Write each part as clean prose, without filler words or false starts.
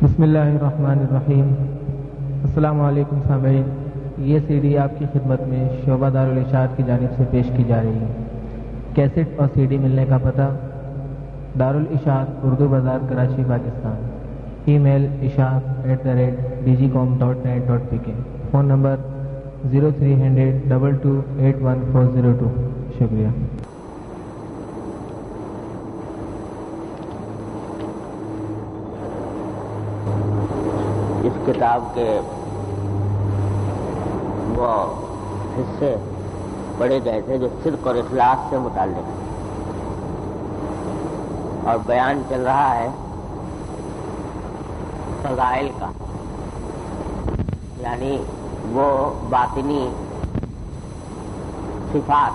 بسم اللہ الرحمن الرحیم۔ السلام علیکم سامعین، یہ سی ڈی آپ کی خدمت میں شعبہ دارالارشاد کی جانب سے پیش کی جا رہی ہے۔ کیسٹ اور سی ڈی ملنے کا پتہ: دارالارشاد، اردو بازار، کراچی، پاکستان۔ ای میل ishaq@dgcom.net.pk۔ Phone number 0300228402۔ شکریہ۔ اس کتاب کے وہ حصے پڑھے گئے تھے جو صدق اور اخلاص سے متعلق ہیں، اور بیان چل رہا ہے فضائل کا، یعنی وہ باطنی صفات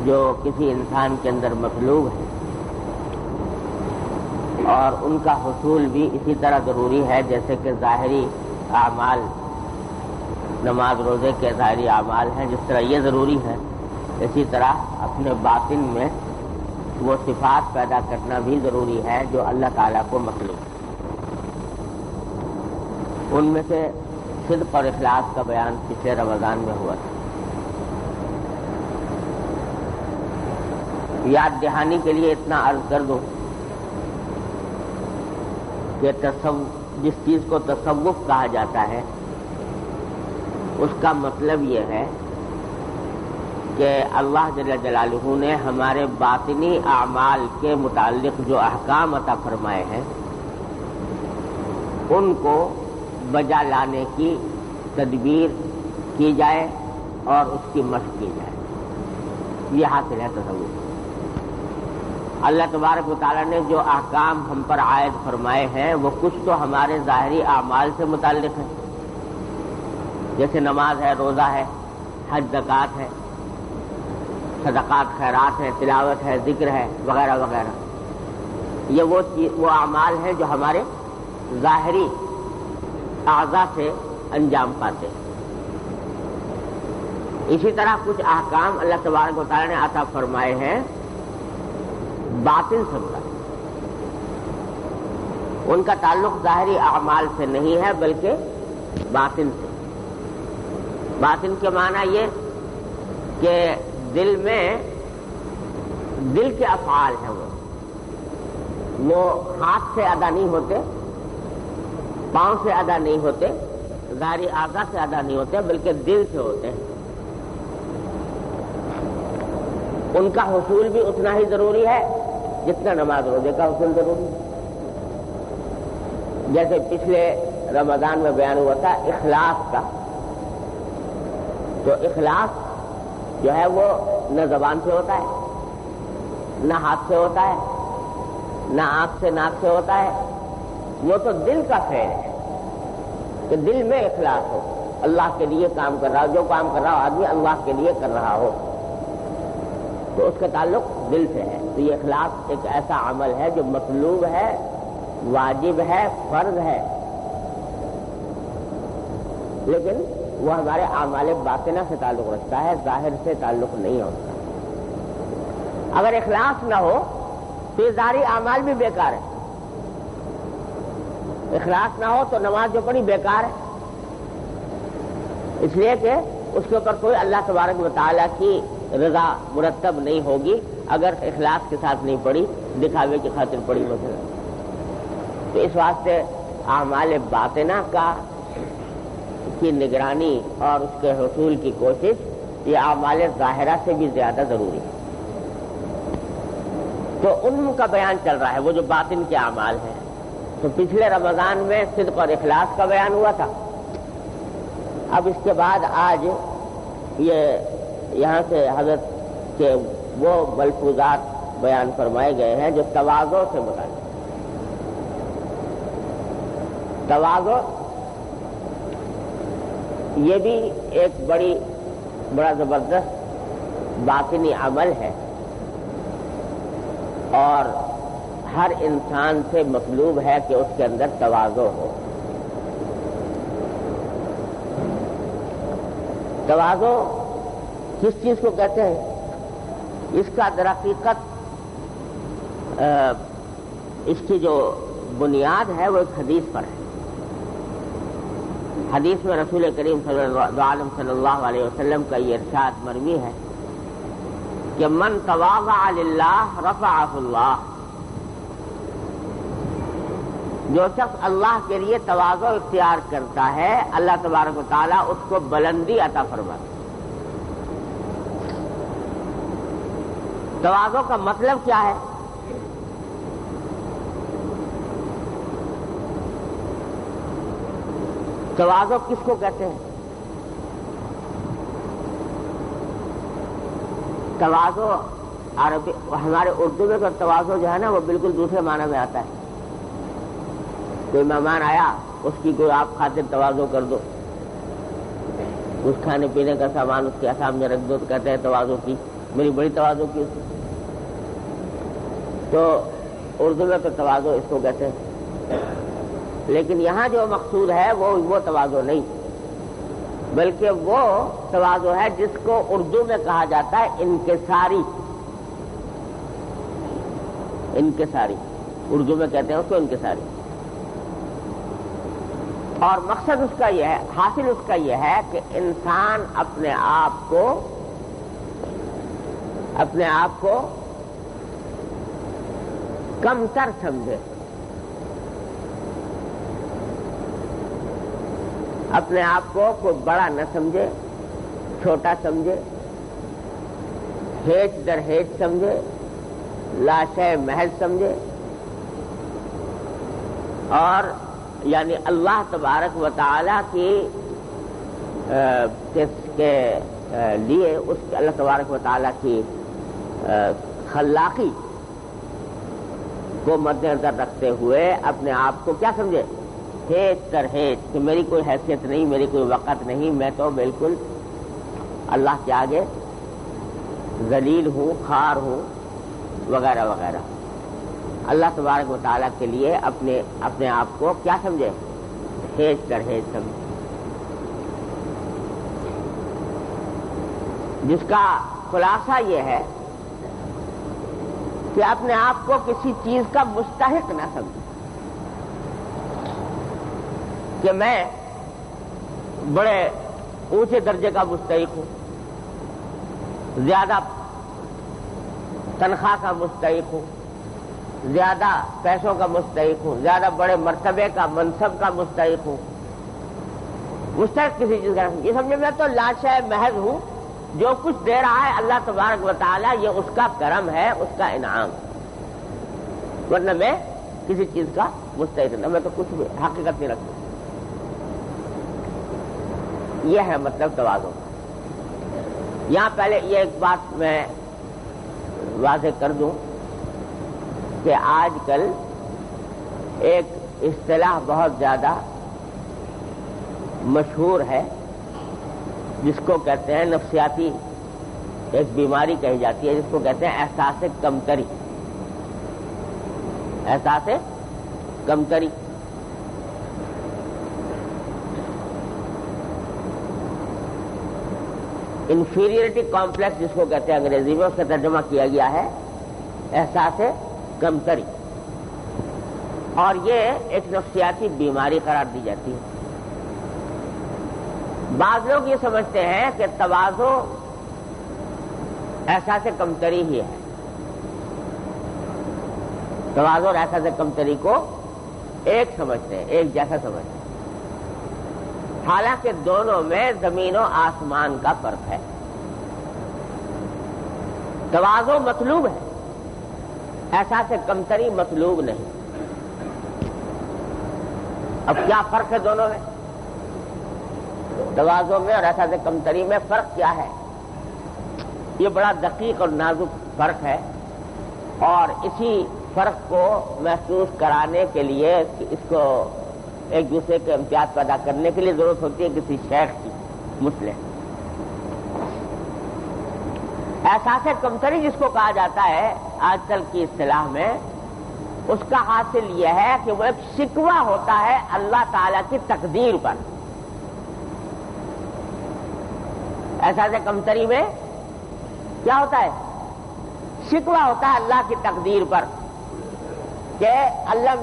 جو کسی انسان کے اندر مطلوب ہے، اور ان کا حصول بھی اسی طرح ضروری ہے جیسے کہ ظاہری اعمال، نماز روزے کے ظاہری اعمال ہیں، جس طرح یہ ضروری ہے، اسی طرح اپنے باطن میں وہ صفات پیدا کرنا بھی ضروری ہے جو اللہ تعالیٰ کو مطلوب ہے۔ ان میں سے صدق اور اخلاص کا بیان پچھلے رمضان میں ہوا تھا۔ یاد دہانی کے لیے اتنا عرض کر دوں کہ جس چیز کو تصوف کہا جاتا ہے، اس کا مطلب یہ ہے کہ اللہ جل جلالہ نے ہمارے باطنی اعمال کے متعلق جو احکام عطا فرمائے ہیں، ان کو بجا لانے کی تدبیر کی جائے اور اس کی مشق کی جائے، یہ حاصل ہے تصوف۔ اللہ تبارک و تعالیٰ نے جو احکام ہم پر عائد فرمائے ہیں وہ کچھ تو ہمارے ظاہری اعمال سے متعلق ہیں، جیسے نماز ہے، روزہ ہے، حج، زکوٰۃ ہے، صدقات، خیرات ہے، تلاوت ہے، ذکر ہے، وغیرہ وغیرہ۔ یہ وہ اعمال ہیں جو ہمارے ظاہری اعضاء سے انجام پاتے ہیں۔ اسی طرح کچھ احکام اللہ تبارک و تعالیٰ نے عطا فرمائے ہیں باطن سے متعلق، ان کا تعلق ظاہری اعمال سے نہیں ہے بلکہ باطن سے۔ باطن کے معنی یہ کہ دل کے افعال ہیں، وہ ہاتھ سے ادا نہیں ہوتے، پاؤں سے ادا نہیں ہوتے، ظاہری اعضاء سے ادا نہیں ہوتے، بلکہ دل سے ہوتے ہیں۔ ان کا حصول بھی اتنا ہی ضروری ہے جتنا نماز روزے کا حصول ضروری ہے۔ جیسے پچھلے رمضان میں بیان ہوا تھا اخلاص کا، تو اخلاص جو ہے وہ نہ زبان سے ہوتا ہے، نہ ہاتھ سے ہوتا ہے، نہ آنکھ سے ناک سے ہوتا ہے، وہ تو دل کا فعل ہے کہ دل میں اخلاص ہو، اللہ کے لیے کام کر رہا ہو، جو کام کر رہا ہو آدمی اللہ کے لیے کر رہا ہو، تو اس کا تعلق دل سے ہے۔ تو یہ اخلاص ایک ایسا عمل ہے جو مطلوب ہے، واجب ہے، فرض ہے، لیکن وہ ہمارے اعمال باطنہ سے تعلق رکھتا ہے، ظاہر سے تعلق نہیں ہوتا۔ اگر اخلاص نہ ہو تو یہ ظاہری اعمال بھی بیکار ہے۔ اخلاص نہ ہو تو نماز جو پڑھی بیکار ہے، اس لیے کہ اس کے اوپر کوئی اللہ تبارک و تعالیٰ کی رضا مرتب نہیں ہوگی اگر اخلاص کے ساتھ نہیں پڑھی، دکھاوے کی خاطر پڑھی مثلا۔ تو اس واسطے اعمال باطنہ کی نگرانی اور اس کے حصول کی کوشش یہ اعمال ظاہرہ سے بھی زیادہ ضروری ہے۔ تو ان کا بیان چل رہا ہے، وہ جو باطن کے اعمال ہیں۔ تو پچھلے رمضان میں صدق اور اخلاص کا بیان ہوا تھا، اب اس کے بعد آج یہ یہاں سے حضرت کے وہ ملفوظات بیان فرمائے گئے ہیں جو تواضع سے متعلق۔ تواضع یہ بھی ایک بڑا زبردست باطنی عمل ہے، اور ہر انسان سے مطلوب ہے کہ اس کے اندر تواضع ہو۔ تواضع کس چیز کو کہتے ہیں؟ اس کا در حقیقت اس کی جو بنیاد ہے وہ ایک حدیث پر ہے. حدیث میں رسول کریم صلی اللہ علیہ وسلم کا یہ ارشاد مروی ہے کہ من تواضع للہ رفعہ اللہ. جو شخص اللہ کے لیے تواضع اختیار کرتا ہے اللہ تبارک و تعالیٰ اس کو بلندی عطا فرماتا ہے. تواضع کا مطلب کیا ہے؟ تواضع کس کو کہتے ہیں؟ تواضع عربی ہمارے اردو میں تو تواضع جو ہے نا وہ بالکل دوسرے معنی میں آتا ہے. کوئی مہمان آیا اس کی کوئی آپ خاطر تواضع کر دو، اس کھانے پینے کا سامان اس کے سامنے رکھ دو تو کہتے ہیں تواضع کی، میری بڑی تواضع کی. تو اردو میں تو تواضع اس کو کہتے ہیں. لیکن یہاں جو مقصود ہے وہ تواضع نہیں، بلکہ وہ تواضع ہے جس کو اردو میں کہا جاتا ہے انکساری. انکساری اردو میں کہتے ہیں اس کو انکساری. اور مقصد اس کا یہ ہے، حاصل اس کا یہ ہے کہ انسان اپنے آپ کو کم تر سمجھے، اپنے آپ کو کوئی بڑا نہ سمجھے، چھوٹا سمجھے، ہیچ در ہیچ سمجھے، لاشے محض سمجھے، اور یعنی اللہ تبارک و تعالیٰ کے لیے اس اللہ تبارک و تعالیٰ کی خلاقی کو مد نظر رکھتے ہوئے اپنے آپ کو کیا سمجھے؟ ہیچ تر ہیچ، کہ میری کوئی حیثیت نہیں، میری کوئی وقت نہیں، میں تو بالکل اللہ کے آگے ذلیل ہوں، خار ہوں، وغیرہ وغیرہ. اللہ تبارک و تعالیٰ کے لیے اپنے آپ کو کیا سمجھے؟ ہیچ تر ہیچ سمجھے. جس کا خلاصہ یہ ہے کہ اپنے آپ کو کسی چیز کا مستحق نہ سمجھے کہ میں بڑے اونچے درجے کا مستحق ہوں، زیادہ تنخواہ کا مستحق ہوں، زیادہ پیسوں کا مستحق ہوں، زیادہ بڑے مرتبے کا منصب کا مستحق ہوں. مستحق کسی چیز کا یہ سمجھے میں تو لاشے محض ہوں، جو کچھ دے رہا ہے اللہ تبارک و تعالیٰ یہ اس کا کرم ہے، اس کا انعام، ورنہ میں کسی چیز کا مستحق نہ، میں تو کچھ بھی حقیقت نہیں رکھتا. یہ ہے مطلب تواضع. یہاں پہلے یہ ایک بات میں واضح کر دوں کہ آج کل ایک اصطلاح بہت زیادہ مشہور ہے جس کو کہتے ہیں نفسیاتی ایک بیماری کہی جاتی ہے، جس کو کہتے ہیں احساس کمتری. احساس کمتری. انفیریئرٹی کمپلیکس جس کو کہتے ہیں انگریزی میں، اس کا ترجمہ کیا گیا ہے احساس کمتری. اور یہ ایک نفسیاتی بیماری قرار دی جاتی ہے. بعض لوگ یہ سمجھتے ہیں کہ تواضع احساس کمتری ہی ہے. تواضع اور احساس کمتری کو ایک سمجھتے ہیں، ایک جیسا سمجھتے ہیں، حالانکہ دونوں میں زمین و آسمان کا فرق ہے. تواضع مطلوب ہے، احساس کمتری مطلوب نہیں. اب کیا فرق ہے دونوں میں؟ تواضع میں اور احساس کمتری میں فرق کیا ہے؟ یہ بڑا دقیق اور نازک فرق ہے، اور اسی فرق کو محسوس کرانے کے لیے اس کو ایک دوسرے کے امتیاز پیدا کرنے کے لیے ضرورت ہوتی ہے کسی شیخ کی مصلح. احساس کمتری جس کو کہا جاتا ہے آج کل کی اصطلاح میں، اس کا حاصل یہ ہے کہ وہ ایک شکوہ ہوتا ہے اللہ تعالیٰ کی تقدیر پر. احساس کمتری میں کیا ہوتا ہے؟ شکوہ ہوتا ہے اللہ کی تقدیر پر کہ اللہ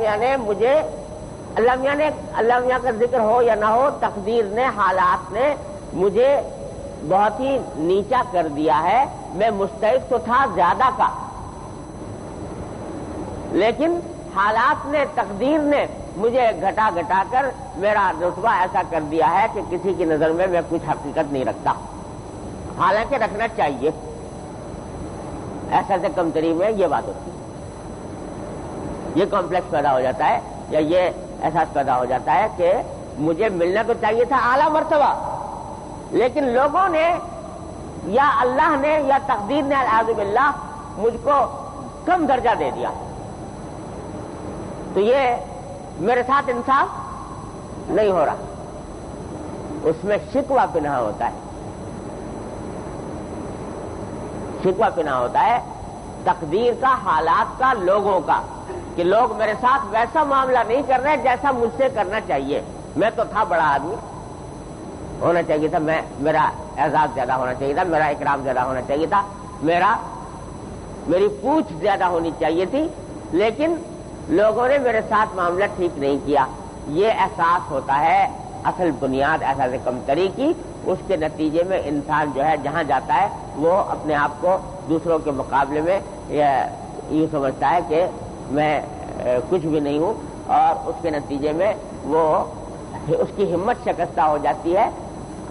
میاں کا ذکر ہو یا نہ ہو، تقدیر نے، حالات نے مجھے بہت ہی نیچا کر دیا ہے. میں مستحق تو تھا زیادہ کا، لیکن حالات نے، تقدیر نے مجھے گھٹا گھٹا کر میرا رتبہ ایسا کر دیا ہے کہ کسی کی نظر میں کچھ حقیقت نہیں رکھتا، حالانکہ رکھنا چاہیے. ایسا سے کمتری میں یہ بات ہوتی ہے، یہ کمپلیکس پیدا ہو جاتا ہے، یا یہ احساس پیدا ہو جاتا ہے کہ مجھے ملنا تو چاہیے تھا اعلیٰ مرتبہ، لیکن لوگوں نے یا اللہ نے یا تقدیر نے اعوذ باللہ مجھ کو کم درجہ دے دیا. تو یہ میرے ساتھ انصاف نہیں ہو رہا، اس میں شکوہ پنہا ہوتا ہے، شکوہ پنہا ہوتا ہے تقدیر کا، حالات کا، لوگوں کا، کہ لوگ میرے ساتھ ویسا معاملہ نہیں کر رہے جیسا مجھ سے کرنا چاہیے. میں تو تھا بڑا آدمی، ہونا چاہیے تھا، میرا اعزاز زیادہ ہونا چاہیے تھا، میرا اکرام زیادہ ہونا چاہیے تھا، میری پوچھ زیادہ ہونی چاہیے تھی، لیکن لوگوں نے میرے ساتھ معاملہ ٹھیک نہیں کیا. یہ احساس ہوتا ہے اصل بنیاد احساس کمتری کی. اس کے نتیجے میں انسان جو ہے جہاں جاتا ہے وہ اپنے آپ کو دوسروں کے مقابلے میں یہ سمجھتا ہے کہ میں کچھ بھی نہیں ہوں، اور اس کے نتیجے میں اس کی ہمت شکستہ ہو جاتی ہے،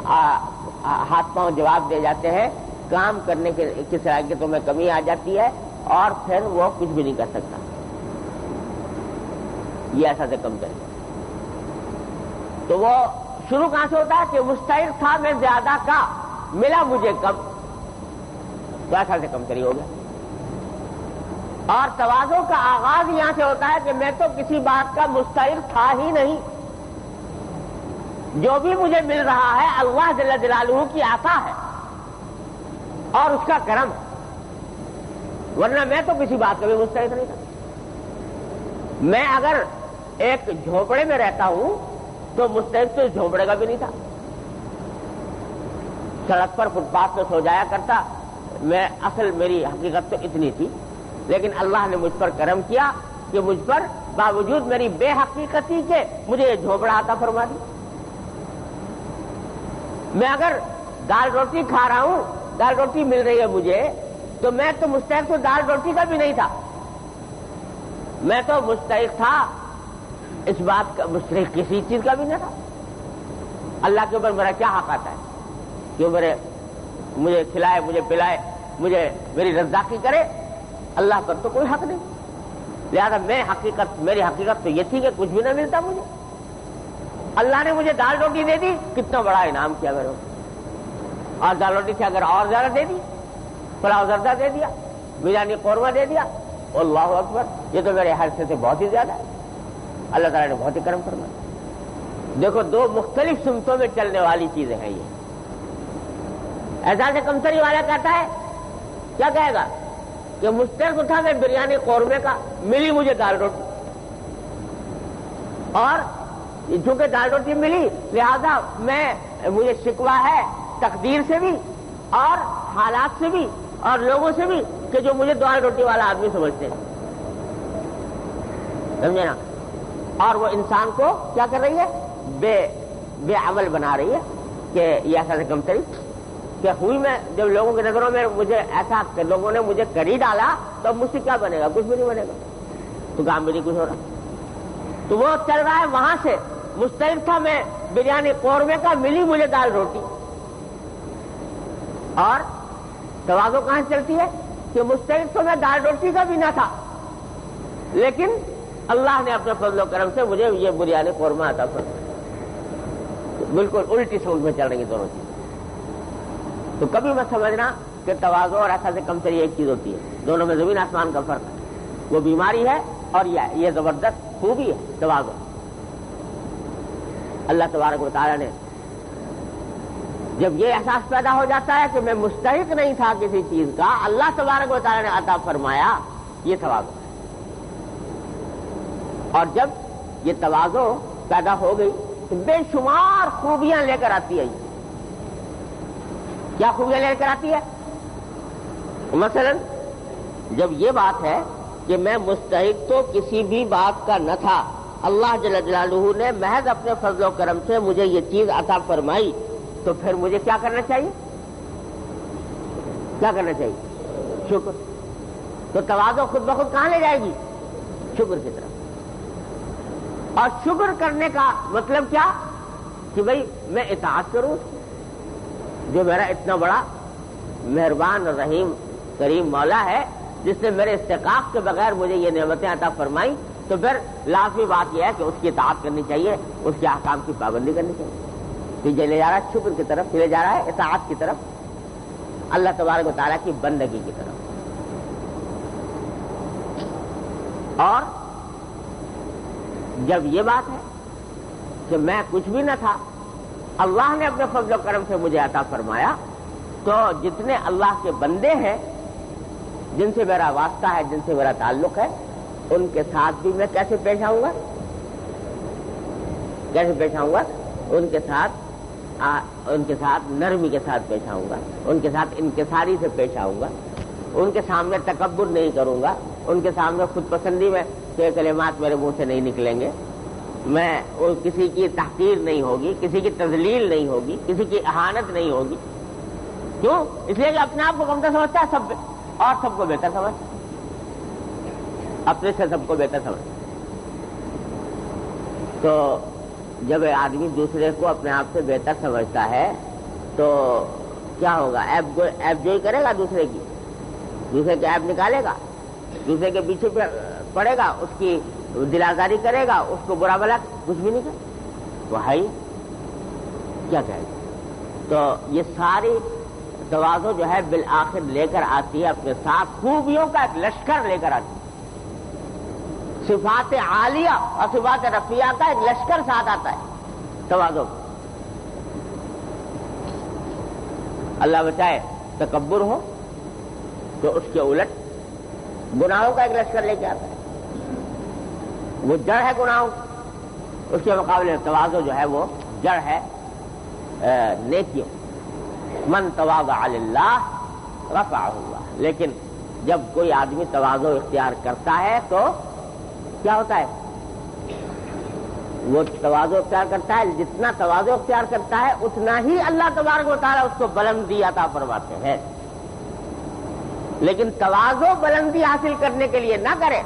ہاتھ پاؤں جواب دے جاتے ہیں، کام کرنے کی صلاحیتوں میں کمی آ جاتی ہے، اور پھر وہ کچھ بھی نہیں کر سکتا. یہ ایسا سے کم کرے. تو وہ شروع کہاں سے ہوتا ہے کہ مستحق تھا میں زیادہ کا، ملا مجھے کم، تو ایسا سے کم کری ہو گیا. اور تواضع کا آغاز یہاں سے ہوتا ہے کہ میں تو کسی بات کا مستحق تھا ہی نہیں، جو بھی مجھے مل رہا ہے اللہ جل جلالہ کی عطا ہے اور اس کا کرم، ورنہ میں تو کسی بات کا بھی مستحق نہیں تھا. میں اگر ایک جھونپڑے میں رہتا ہوں تو مستحق تو اس جھونپڑے کا بھی نہیں تھا. سڑک پر فٹ پاتھ پہ سو جایا کرتا، میری حقیقت تو اتنی تھی، لیکن اللہ نے مجھ پر کرم کیا کہ مجھ پر باوجود میری بے حقیقتی کے مجھے یہ جھونپڑا عطا فرما دی. میں اگر دال روٹی کھا رہا ہوں، دال روٹی مل رہی ہے مجھے، تو میں تو مستحق تو دال روٹی کا بھی نہیں تھا، میں تو مستحق تھا اس بات کا، مستحق کسی چیز کا بھی نہ تھا. اللہ کے اوپر میرا کیا حق آتا ہے کہ مجھے کھلائے، مجھے پلائے، مجھے میری رضاقی کرے؟ اللہ پر تو کوئی حق نہیں. لہذا میری حقیقت تو یہ تھی کہ کچھ بھی نہ ملتا مجھے. اللہ نے مجھے دال روٹی دے دی، کتنا بڑا انعام کیا میرے، اور دال روٹی سے اگر اور زیادہ دے دی، پلاؤ زردہ دے دیا، بریانی قورمہ دے دیا، اللہ اکبر، یہ تو میرے حصے سے بہت ہی زیادہ ہے. اللہ تعالیٰ نے بہت ہی کرم فرمایا. دیکھو دو مختلف سمتوں میں چلنے والی چیزیں ہیں یہ. اعزاز کمتری والا کہتا ہے، کیا کہے گا کہ مستحق تھا میں بریانی قورمے کا، ملی مجھے دال روٹی، اور چونکہ دال روٹی ملی لہذا مجھے شکوہ ہے تقدیر سے بھی اور حالات سے بھی اور لوگوں سے بھی کہ جو مجھے دال روٹی والا آدمی سمجھتے ہیں. سمجھے نا؟ اور وہ انسان کو کیا کر رہی ہے؟ بے عمل بنا رہی ہے کہ یہ ایسا سے کمتری کہ ہوئی میں جب لوگوں کی نظروں میں مجھے ایسا کہ لوگوں نے مجھے کری ڈالا تو مجھ سے کیا بنے گا؟ کچھ بھی نہیں بنے گا، تو کام بھی نہیں کچھ ہو رہا. تو وہ چل رہا ہے وہاں سے، مستحق تھا میں بریانی قورمے کا، ملی مجھے دال روٹی. اور تواضع کہاں سے چلتی ہے کہ مستحق تو میں دال روٹی کا بھی نہ تھا، لیکن اللہ نے اپنے فضل و کرم سے مجھے یہ بریانی قورمہ عطا فرمایا. بالکل الٹی سمت میں چل رہی ہیں دونوں چیزیں. تو کبھی مت سمجھنا کہ تواضع اور ایسا سے کمتری ایک چیز ہوتی ہے، دونوں میں زمین آسمان کا فرق ہے. وہ بیماری ہے اور یہ زبردست خوبی ہے تواضع. اللہ تبارک و تعالیٰ نے جب یہ احساس پیدا ہو جاتا ہے کہ میں مستحق نہیں تھا کسی چیز کا، اللہ تبارک و تعالیٰ نے عطا فرمایا، یہ تواضع ہے. اور جب یہ تواضع پیدا ہو گئی تو بے شمار خوبیاں لے کر آتی ہے. کیا خوبیاں لے کر آتی ہے؟ مثلا جب یہ بات ہے کہ میں مستحق تو کسی بھی بات کا نہ تھا، اللہ جل جلالہ نے محض اپنے فضل و کرم سے مجھے یہ چیز عطا فرمائی، تو پھر مجھے کیا کرنا چاہیے؟ کیا کرنا چاہیے؟ شکر۔ تو تواضع خود بخود کہاں لے جائے گی؟ شکر کی طرف۔ اور شکر کرنے کا مطلب کیا؟ کہ بھئی میں اطاعت کروں جو میرا اتنا بڑا مہربان اور رحیم کریم مولا ہے، جس نے میرے استحقاق کے بغیر مجھے یہ نعمتیں عطا فرمائی، تو پھر لازمی بات یہ ہے کہ اس کی اطاعت کرنی چاہیے، اس کے احکام کی پابندی کرنی چاہیے۔ تو یہ لے جا رہا ہے شکر کی طرف، لے جا رہا ہے اطاعت کی طرف، اللہ تبارک و تعالیٰ کی بندگی کی طرف۔ اور جب یہ بات ہے کہ میں کچھ بھی نہ تھا، اللہ نے اپنے فضل و کرم سے مجھے عطا فرمایا، تو جتنے اللہ کے بندے ہیں جن سے میرا واسطہ ہے، جن سے میرا تعلق ہے، ان کے ساتھ بھی میں کیسے پیش آؤں گا؟ کیسے پیش آؤں گا؟ ان کے ساتھ نرمی کے ساتھ پیش آؤں گا، ان کے ساتھ انکساری سے پیش آؤں گا، ان کے سامنے تکبر نہیں کروں گا، ان کے سامنے خود پسندی میں کہ کلمات میرے منہ سے نہیں نکلیں گے، میں کسی کی تحقیر نہیں ہوگی، کسی کی تذلیل نہیں ہوگی، کسی کی اہانت نہیں ہوگی۔ کیوں؟ اس لیے کہ اپنے آپ کو کمتر سمجھتا ہے سب اور سب کو بہتر سمجھتا ہے، اپنے سے سب کو بہتر سمجھتا ہے۔ تو جب آدمی دوسرے کو اپنے آپ سے بہتر سمجھتا ہے تو کیا ہوگا؟ ایب جوئی کرے گا دوسرے کی، دوسرے کے ایب نکالے گا، دوسرے کے پیچھے پڑے گا، اس کی دل آزاری کرے گا، اس کو برا بلا کچھ بھی نہیں کرے تو ہے کیا کہے گا؟ تو یہ ساری تواضع جو ہے بالآخر لے کر آتی ہے اپنے ساتھ خوبیوں کا ایک لشکر لے کر آتی ہے، صفات عالیہ اور صفات رفیہ کا ایک لشکر ساتھ آتا ہے تواضع۔ اللہ بچائے تکبر ہو تو اس کے الٹ گناہوں کا ایک لشکر لے کے آتا ہے، وہ جڑ ہے گناہوں، اس کے مقابلے میں تواضع جو ہے وہ جڑ ہے نیکیوں۔ من تواضع للہ رفعہ اللہ۔ لیکن جب کوئی آدمی تواضع اختیار کرتا ہے تو کیا ہوتا ہے؟ وہ تواضع اختیار کرتا ہے، جتنا تواضع اختیار کرتا ہے اتنا ہی اللہ تبارک و تعالیٰ اس کو بلندی عطا فرماتے ہیں۔ لیکن تواضع بلندی حاصل کرنے کے لیے نہ کرے،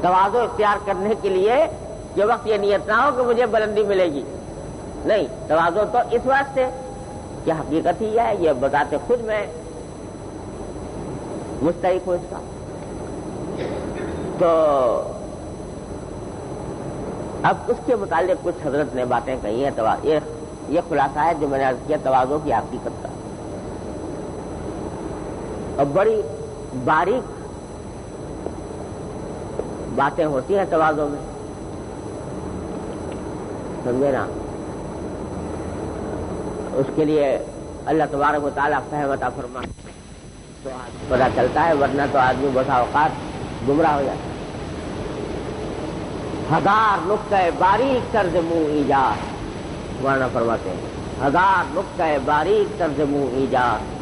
تواضع اختیار کرنے کے لیے یہ وقت یہ نیت نہ ہو کہ مجھے بلندی ملے گی، نہیں، تواضع تو اس واسطے کہ حقیقت ہی ہے، یہ بذات خود میں مستحق ہوں اس کا۔ تو اب اس کے متعلق کچھ حضرت نے باتیں کہی ہیں، یہ خلاصہ ہے جو میں نے عرض کیا تواضع کی حقیقت کا، اور بڑی باریک باتیں ہوتی ہیں تواضع میں، سمجھے نا؟ اس کے لیے اللہ تبارک و تعالیٰ فہم عطا فرمائے تو پتہ چلتا ہے، ورنہ تو آدمی بسا اوقات گمراہ ہو جاتا ہے۔ ہزار نقطہ باریک طرز منہ ایجاد، ورنہ فرماتے ہیں ہزار نقطہ باریک طرز منہ ایجاد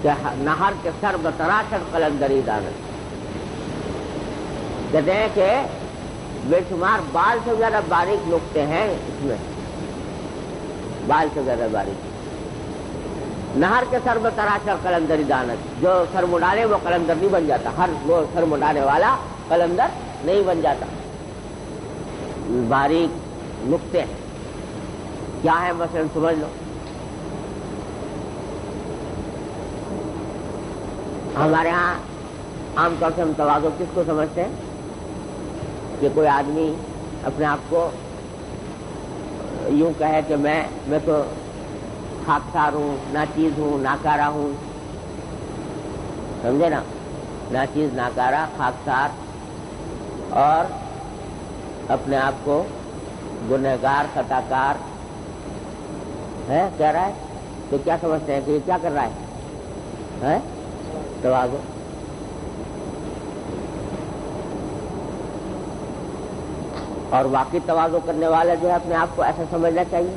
کہ نہر کے سر بتراشد قلندری دانت۔ کہتے ہیں کہ بے شمار بال سے زیادہ باریک نقطے ہیں اس میں، بال سے زیادہ باریک۔ نہر کے سر بتراشد قلندری دانت، جو سر مڈالے وہ قلندر نہیں بن جاتا، ہر وہ سر مڈانے والا قلندر نہیں بن جاتا۔ باریک نقطے کیا ہے مثلا سمجھ لو، ہمارے ہاں عام طور سے ہم تواضع کس کو سمجھتے ہیں کہ کوئی آدمی اپنے آپ کو یوں کہے کہ میں تو خاکسار ہوں، ناچیز ہوں، ناکارہ ہوں، سمجھے نا؟ ناچیز، ناکارہ، خاکسار، اور اپنے آپ کو گنہگار، خطاکار ہے کہہ رہا ہے، تو کیا سمجھتے ہیں کہ یہ کیا کر رہا ہے؟ تواضع۔ اور واقعی تواضع کرنے والا جو ہے اپنے آپ کو ایسا سمجھنا چاہیے۔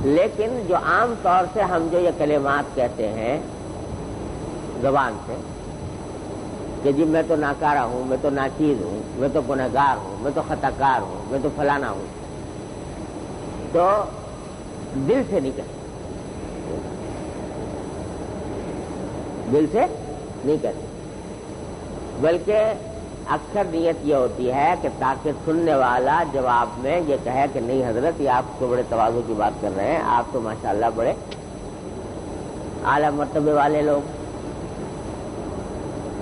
لیکن جو عام طور سے ہم جو یہ کلمات کہتے ہیں زبان سے، کہ جی میں تو ناکارہ ہوں، میں تو ناچیز ہوں، میں تو گنہگار ہوں، میں تو خطا کار ہوں، میں تو فلانا ہوں، تو دل سے نہیں کہتے، دل سے نہیں کہتے، بلکہ اکثر نیت یہ ہوتی ہے کہ تاکہ سننے والا جواب میں یہ کہے کہ نہیں حضرت یہ آپ تو بڑے تواضع کی بات کر رہے ہیں، آپ تو ماشاءاللہ بڑے اعلیٰ مرتبے والے لوگ،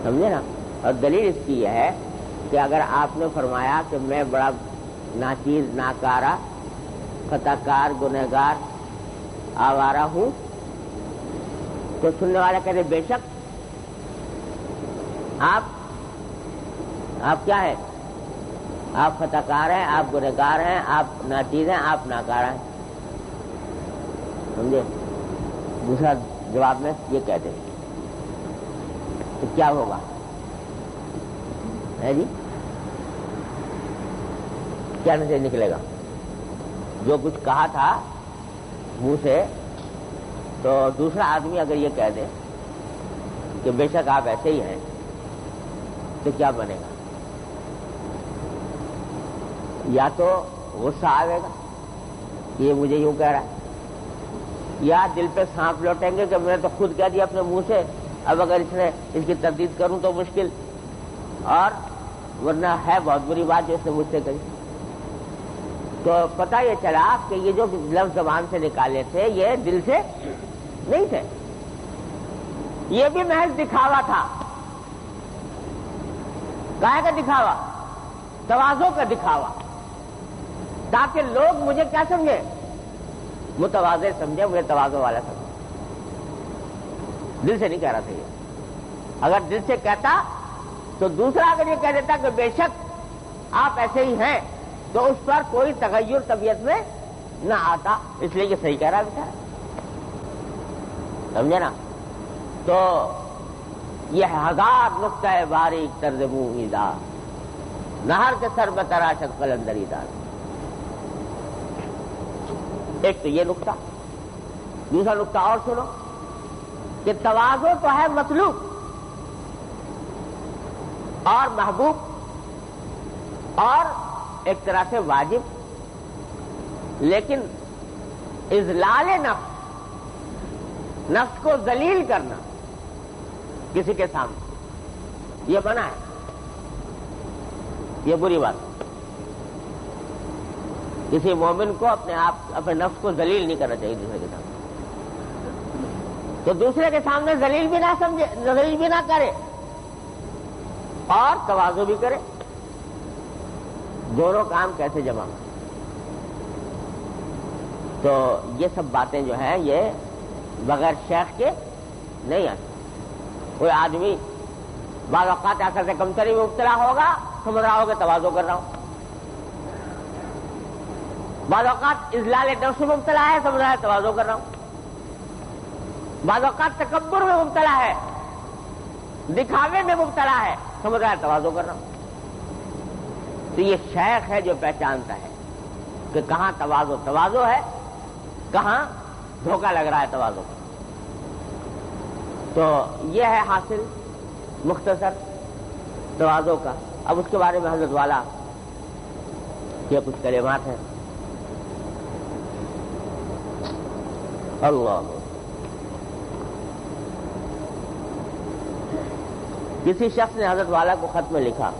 سمجھے نا. اور دلیل اس کی یہ ہے کہ اگر آپ نے فرمایا کہ میں بڑا ناچیز، ناکارہ، خطا کار، گنہگار، آوارہ ہوں، تو سننے والا کہتے بے شک آپ کیا ہے؟ آپ خطا کار ہیں، آپ گنہگار ہیں، آپ ناچیز ہیں، آپ ناکارہ ہیں. سمجھے؟ دوسرا جواب میں یہ کہتے ہیں تو کیا ہوگا ہے جی؟ کیا نتیجہ نکلے گا؟ جو کچھ کہا تھا منہ سے، تو دوسرا آدمی اگر یہ کہہ دے کہ بے شک آپ ایسے ہی ہیں، تو کیا بنے گا؟ یا تو غصہ آئے گا کہ یہ مجھے یوں کہہ رہا ہے، یا دل پہ سانپ لوٹیں گے کہ میں نے تو خود کہہ دیا اپنے منہ سے، اب اگر اس کی تردید کروں تو مشکل، اور ورنہ ہے بہت بری بات جو اس نے مجھ سے کہی. تو پتہ یہ چلا کہ یہ جو لفظ زبان سے نکالے تھے یہ دل سے نہیں تھے، یہ بھی محض دکھاوا تھا. کہے کا دکھاوا؟ تواضع کا دکھاوا، تاکہ لوگ مجھے کیا سمجھے؟ متواضع سمجھے، مجھے تواضع والا سمجھے. دل سے نہیں کہہ رہا تھا یہ. اگر دل سے کہتا تو دوسرا اگر یہ کہہ دیتا کہ بے شک آپ ایسے ہی ہیں، تو اس پر کوئی تغیر طبیعت میں نہ آتا. اس لیے یہ صحیح کہہ رہا بیچارہ، سمجھے نا. تو یہ ہزار نقطہ باریک طرز مویدار، نہر کے سر میں تراشت قلندری دار. ایک تو یہ نقطہ. دوسرا نقطہ اور سنو کہ تواضع تو ہے مطلوب اور محبوب اور ایک طرح سے واجب، لیکن اذلال نفس کو ذلیل کرنا کسی کے سامنے یہ منع ہے، یہ بری بات. کسی مومن کو اپنے نفس کو ذلیل نہیں کرنا چاہیے دوسرے کے سامنے. تو دوسرے کے سامنے ذلیل بھی نہ سمجھے، ذلیل بھی نہ کرے اور تواضع بھی کرے. دونوں کام کیسے جمع ہوں؟ تو یہ سب باتیں جو ہیں یہ بغیر شیخ کے نہیں آتی. کوئی آدمی بعض اوقات ایسا سے کمتری میں مبتلا ہوگا، سمجھ رہا ہوگا تواضع کر رہا ہوں. بعض اوقات اذلال نفس میں مبتلا ہے، سمجھ رہا ہے تواضع کر رہا ہوں. بعض اوقات تکبر میں مبتلا ہے، دکھاوے میں مبتلا ہے، سمجھ رہا ہے تواضع کر رہا ہوں. تو یہ شیخ ہے جو پہچانتا ہے کہ کہاں تواضع ہے، کہاں دھوکہ لگ رہا ہے تواضع. تو یہ ہے حاصل مختصر تواضع کا. اب اس کے بارے میں حضرت والا یہ کچھ کلمات ہیں. اللہ، کسی شخص نے حضرت والا کو خط میں لکھا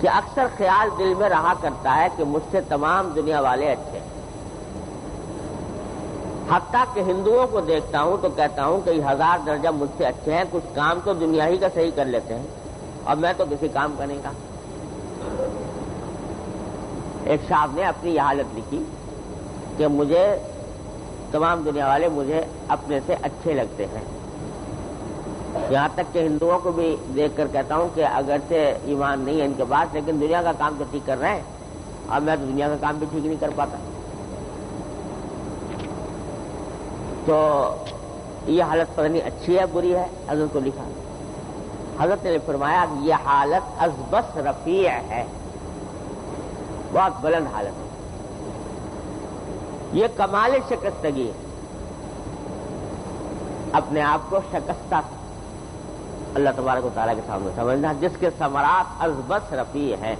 کہ اکثر خیال دل میں رہا کرتا ہے کہ مجھ سے تمام دنیا والے اچھے، حتیٰ کہ ہندوؤں کو دیکھتا ہوں تو کہتا ہوں کہ 1000 درجہ مجھ سے اچھے ہیں، کچھ کام تو دنیا ہی کا صحیح کر لیتے ہیں اور میں تو کسی کام کا نہیں. ایک صاحب نے اپنی یہ حالت لکھی کہ مجھے تمام دنیا والے مجھے اپنے سے اچھے لگتے ہیں، یہاں تک کہ ہندوؤں کو بھی دیکھ کر کہتا ہوں کہ اگرچہ ایمان نہیں ہے ان کے پاس لیکن دنیا کا کام تو ٹھیک کر رہے ہیں اور میں تو دنیا کا کام بھی ٹھیک نہیں کر پاتا. تو یہ حالت پتہ نہیں اچھی ہے بری ہے. حضرت کو لکھا، حضرت نے فرمایا کہ یہ حالت ازبس رفیع ہے، بہت بلند حالت ہے، یہ کمال شکستگی ہے، اپنے آپ کو شکستہ اللہ تبارک و تعالیٰ کے سامنے سمجھنا، جس کے ثمرات ازبت رفیع ہیں،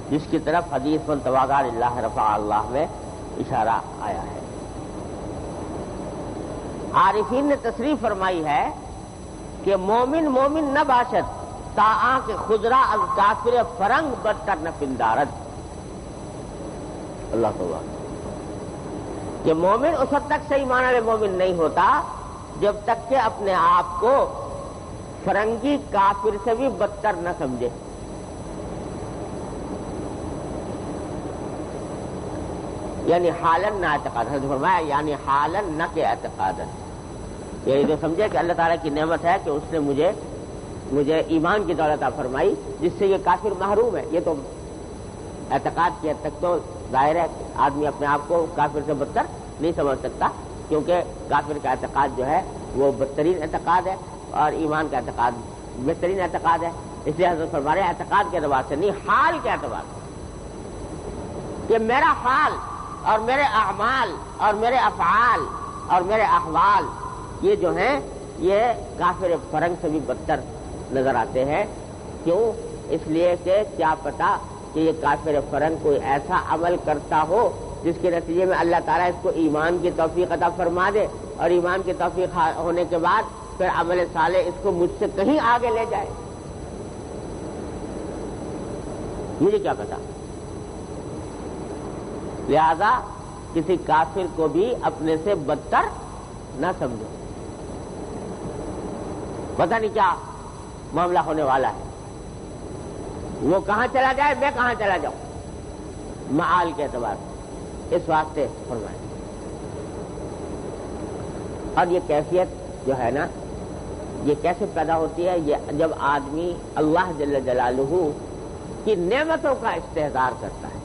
جس کی طرف حدیث من تواضع للہ رفع اللہ میں اشارہ آیا ہے۔ عارفین نے تصریح فرمائی ہے کہ مومن مومن نہ باشد تا آنکھ خضرا از کافر فرنگ بدتر نہ پندارد۔ اللہ تعالیٰ کہ مومن اس وقت تک صحیح معنی میں مومن نہیں ہوتا جب تک کہ اپنے آپ کو فرنگی کافر سے بھی بدتر نہ سمجھے۔ یعنی حالن نہ اعتقاد، حضرت فرمایا یعنی حالن نہ کہ اعتقادن، یعنی جو سمجھے کہ اللہ تعالیٰ کی نعمت ہے کہ اس نے مجھے ایمان کی دولت عطا فرمائی جس سے یہ کافر محروم ہے۔ یہ تو اعتقاد کی حد تک تو ظاہر ہے، آدمی اپنے آپ کو کافر سے بدتر نہیں سمجھ سکتا، کیونکہ کافر کا اعتقاد جو ہے وہ بدترین اعتقاد ہے اور ایمان کا اعتقاد بہترین اعتقاد ہے۔ اس لیے حضرت فرما رہے ہیں اعتقاد کے اعتبار سے نہیں، حال کے اعتبار سے، کہ میرا حال اور میرے اعمال اور میرے افعال اور میرے احوال یہ جو ہیں یہ کافر فرنگ سے بھی بدتر نظر آتے ہیں۔ کیوں؟ اس لیے کہ کیا پتا کہ یہ کافر فرنگ کوئی ایسا عمل کرتا ہو جس کے نتیجے میں اللہ تعالیٰ اس کو ایمان کی توفیق عطا فرما دے، اور ایمان کی توفیق ہونے کے بعد پھر عمل صالح اس کو مجھ سے کہیں آگے لے جائے، مجھے کیا پتا۔ لہذا کسی کافر کو بھی اپنے سے بدتر نہ سمجھو، پتہ نہیں کیا معاملہ ہونے والا ہے، وہ کہاں چلا جائے میں کہاں چلا جاؤں، معال کے اعتبار سے اس واسطے فرمائے۔ اور یہ کیفیت جو ہے نا یہ کیسے پیدا ہوتی ہے؟ یہ جب آدمی اللہ جل جلالہ کی نعمتوں کا استحضار کرتا ہے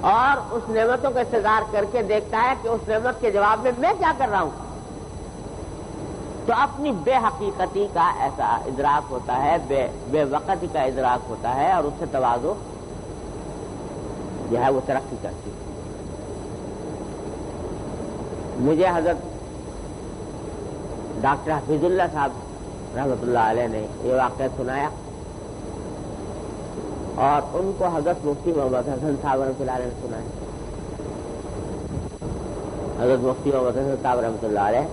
اور اس نعمتوں کا استحضار کر کے دیکھتا ہے کہ اس نعمت کے جواب میں کیا کر رہا ہوں، تو اپنی بے حقیقتی کا ایسا ادراک ہوتا ہے، بے وقتی کا ادراک ہوتا ہے، اور اس سے تواضع جو ہے وہ ترقی کرتی ہے۔ مجھے حضرت ڈاکٹر حفیظ اللہ صاحب رحمۃ اللہ علیہ نے یہ واقعہ سنایا، اور ان کو حضرت مفتی محمد حسن صاحب رحمۃ اللہ علیہ نے سنایا۔ حضرت مفتی محمد حسن صاحب رحمۃ اللہ علیہ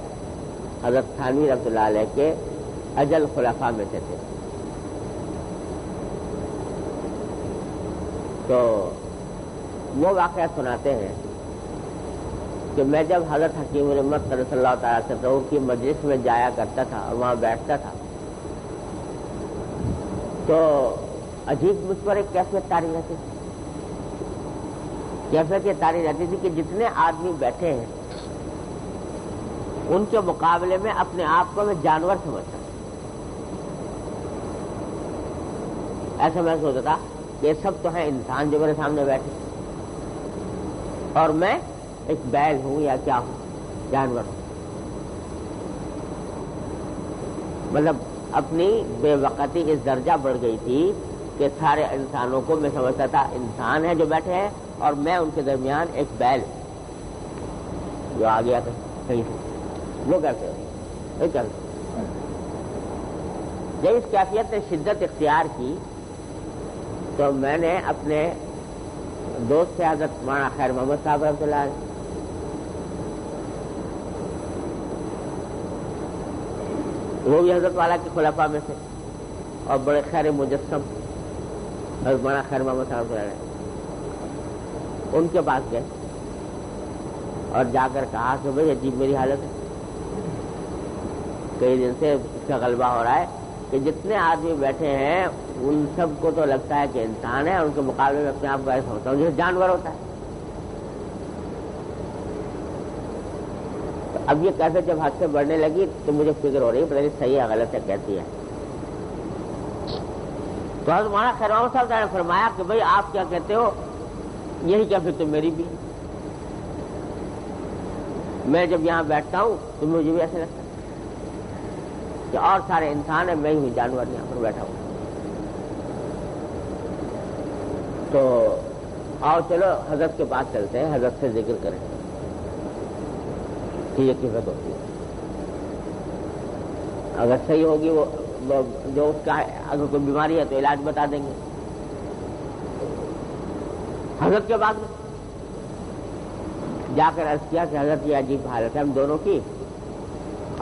حضرت تھانوی رحمۃ اللہ علیہ کے اجل خلفاء میں سے تھے، تو وہ واقعہ سناتے ہیں کہ میں جب حضرت حکیم الامت صلی اللہ تعالیٰ عنہ کی مجلس میں جایا کرتا تھا اور وہاں بیٹھتا تھا تو عجیب مجھ پر ایک کیفیت طاری رہتی تھی، کیفیت یہ طاری رہتی تھی کہ جتنے آدمی بیٹھے ہیں ان کے مقابلے میں اپنے آپ کو میں جانور سمجھتا، ایسا محسوس ہوتا تھا کہ سب تو ہیں انسان جو میرے سامنے بیٹھے اور میں ایک بیل ہوں یا کیا ہوں، جانور ہوں۔ مطلب اپنی بے وقتی اس درجہ بڑھ گئی تھی کہ سارے انسانوں کو میں سمجھتا تھا انسان ہیں جو بیٹھے ہیں اور میں ان کے درمیان ایک بیل جو آ گیا کہیں سے، وہ کرتے ہیں جب اس کیفیت نے شدت اختیار کی تو میں نے اپنے دوست سے حضرت مولانا خیر محمد صاحب رحمۃ اللہ علیہ، وہ بھی حضرت والا کے خلفاء میں سے اور بڑے خیر مجسم حضرت مولانا خیر محمد صاحب رحمۃ اللہ علیہ، ان کے پاس گئے اور جا کر کہا کہ بھائی عجیب میری حالت ہے، کئی دن سے اس کا غلبہ ہو رہا ہے کہ جتنے آدمی بیٹھے ہیں ان سب کو تو لگتا ہے کہ انسان ہے، اور ان کے مقابلے میں اپنے آپ کو ایسا ہوتا ہوں جیسے جانور ہوتا ہے۔ تو اب یہ کیسے جب حد سے بڑھنے لگی تو مجھے فکر ہو رہی ہے پتہ نہیں صحیح ہے غلط ہے کیسی ہے۔ تو حضرت مولانا خیر محمد صاحب نے فرمایا کہ بھائی آپ کیا کہتے ہو، یہی کیفیت تو میری بھی، میں جب یہاں بیٹھتا ہوں تو مجھے بھی ایسا لگتا ہے کہ اور سارے انسان ہیں، میں ہی جانور یہاں پر بیٹھا ہوں۔ تو آؤ چلو حضرت کے پاس چلتے ہیں، حضرت سے ذکر کریں کہ یہ کیفیت ہوتی ہے، اگر صحیح ہوگی وہ جو اس کا اگر کوئی بیماری ہے تو علاج بتا دیں گے. حضرت کے بعد میں جا کر عرض کیا کہ حضرت یہ عجیب حالت ہے ہم دونوں کی،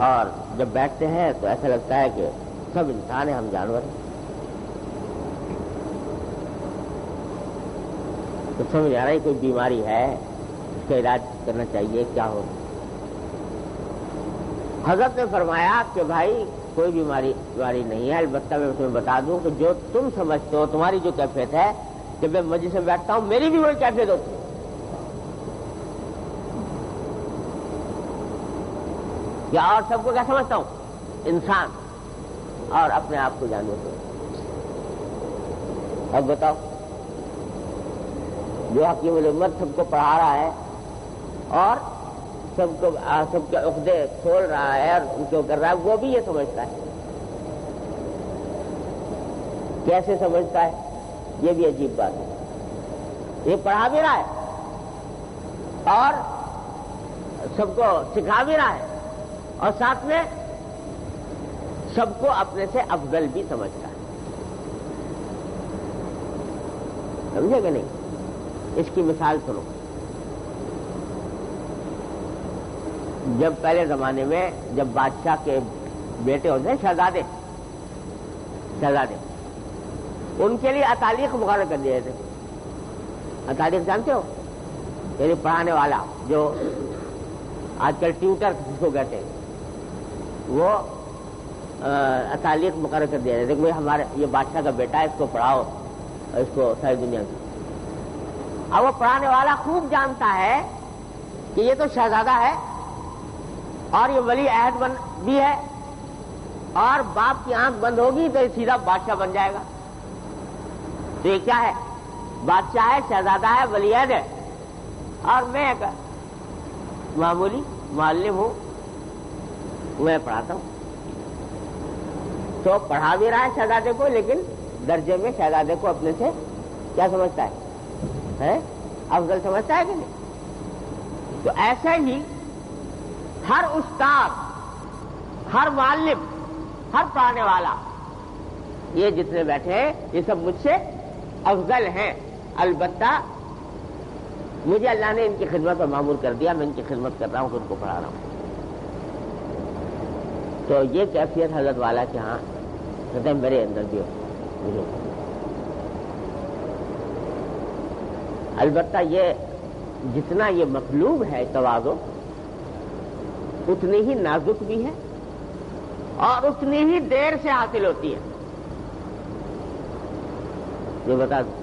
اور جب بیٹھتے ہیں تو ایسا لگتا ہے کہ سب انسان ہیں، ہم جانور ہیں. تو سمجھ آ رہا ہے کوئی بیماری ہے، اس کا علاج کرنا چاہیے، کیا ہو. حضرت نے فرمایا کہ بھائی کوئی بیماری نہیں ہے، البتہ میں تمہیں بتا دوں کہ جو تم سمجھتے ہو تمہاری جو کیفیت ہے کہ میں مجلس میں بیٹھتا ہوں، میری بھی وہی کیفیت ہوتی ہے. یا اور سب کو کیا سمجھتا ہوں؟ انسان، اور اپنے آپ کو جانور کو. اب بتاؤ، جو حکیم الامت سب کو پڑھا رہا ہے اور سب کے عقدے کھول رہا ہے اور ان کو کر رہا ہے، وہ بھی یہ سمجھتا ہے. کیسے سمجھتا ہے؟ یہ بھی عجیب بات ہے. یہ پڑھا بھی رہا ہے اور سب کو سکھا بھی رہا ہے، اور ساتھ میں سب کو اپنے سے افضل بھی سمجھتا ہے. سمجھے کہ نہیں؟ اس کی مثال سنو. جب پہلے زمانے میں جب بادشاہ کے بیٹے ہوتے ہیں شہزادے، ان کے لیے اتالیق مقرر کر دیے تھے. اتالیق جانتے ہو؟ یعنی پڑھانے والا، جو آج کل ٹیوٹر جس کو کہتے ہیں، وہ اتالیق مقرر کر دیا جاتا ہے کہ ہمارے یہ بادشاہ کا بیٹا ہے، اس کو پڑھاؤ اس کو ساری دنیا کی. اب وہ پڑھانے والا خوب جانتا ہے کہ یہ تو شہزادہ ہے اور یہ ولی عہد بھی ہے، اور باپ کی آنکھ بند ہوگی تو یہ سیدھا بادشاہ بن جائے گا. تو یہ کیا ہے؟ بادشاہ ہے، شہزادہ ہے، ولی عہد ہے، اور میں ایک معمولی معلم ہوں، میں پڑھاتا ہوں. تو پڑھا بھی رہا ہے شہزادے کو، لیکن درجے میں شہزادے کو اپنے سے کیا سمجھتا ہے؟ افضل سمجھتا ہے کہ نہیں؟ تو ایسے ہی ہر استاد، ہر معلم، ہر پڑھانے والا، یہ جتنے بیٹھے ہیں یہ سب مجھ سے افضل ہیں. البتہ مجھے اللہ نے ان کی خدمت پر معمور کر دیا، میں ان کی خدمت کر رہا ہوں، ان کو پڑھا رہا ہوں. تو یہ کیفیت حضرت والا کہ ہاں کہتے ہیں میرے اندر بھی ہو. البتہ یہ جتنا یہ مطلوب ہے تواضع، اتنی ہی نازک بھی ہے اور اتنی ہی دیر سے حاصل ہوتی ہے. یہ بتا دوں،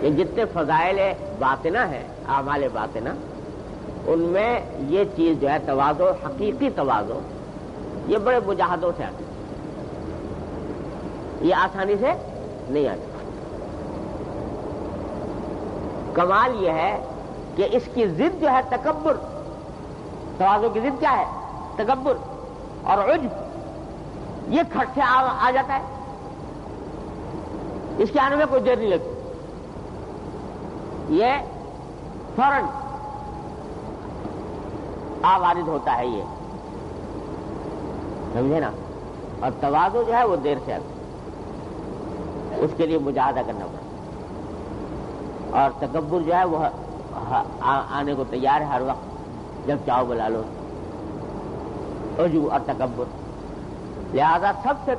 یہ جتنے فضائل باطنہ ہیں، اعمال باطنہ، ان میں یہ چیز جو ہے تواضع، حقیقی تواضع، یہ بڑے مجاہدوں سے آتی ہے. یہ آسانی سے نہیں آتی. کمال یہ ہے کہ اس کی ضد جو ہے تکبر. تواضع کی ضد کیا ہے؟ تکبر اور عجب. یہ کھٹ سے آ جاتا ہے، اس کے آنے میں کوئی دیر نہیں لگتی. یہ فوراً وارد ہوتا ہے، یہ سمجھے نا. اور تواضع جو ہے وہ دیر سے آتا ہے، اس کے لیے مجاہدہ کرنا پڑتا ہے. اور تکبر جو ہے وہ آنے کو تیار ہے ہر وقت، جب چاہو بلا لو. عجب اور تکبر. لہذا سب سے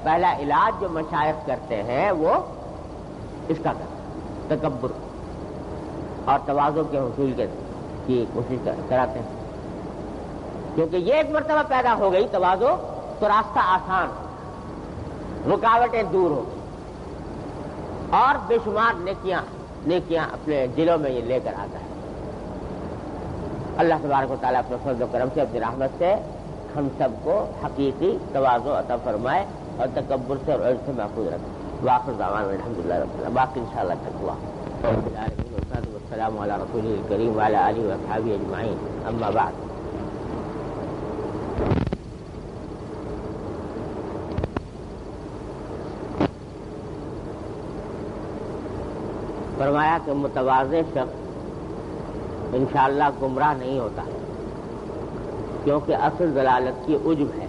پہلا علاج جو مشائخ کرتے ہیں وہ اس کا کرتے ہیں، تکبر اور تواضع کے حصول کی کوشش کراتے ہیں. کیونکہ یہ ایک مرتبہ پیدا ہو گئی تواضع تو راستہ آسان، رکاوٹیں دور ہو اور بے شمار نیکیاں اپنے دلوں میں یہ لے کر آتا ہے. اللہ تبارک و تعالیٰ اپنے فضل و کرم سے، اپنی رحمت سے ہم سب کو حقیقی تواضع عطا فرمائے اور تکبر سے اور عجب سے محفوظ رکھے. واخر دعوانا الحمدللہ رب العالمین. باقی انشاءاللہ تک ہوا. والسلام علی رسول الکریم وعلی آلہ واصحابہ اجمعین. اما بعد. فرمایا کہ متواضع شخص انشاءاللہ گمراہ نہیں ہوتا، کیونکہ اصل ضلالت کی عجب ہے.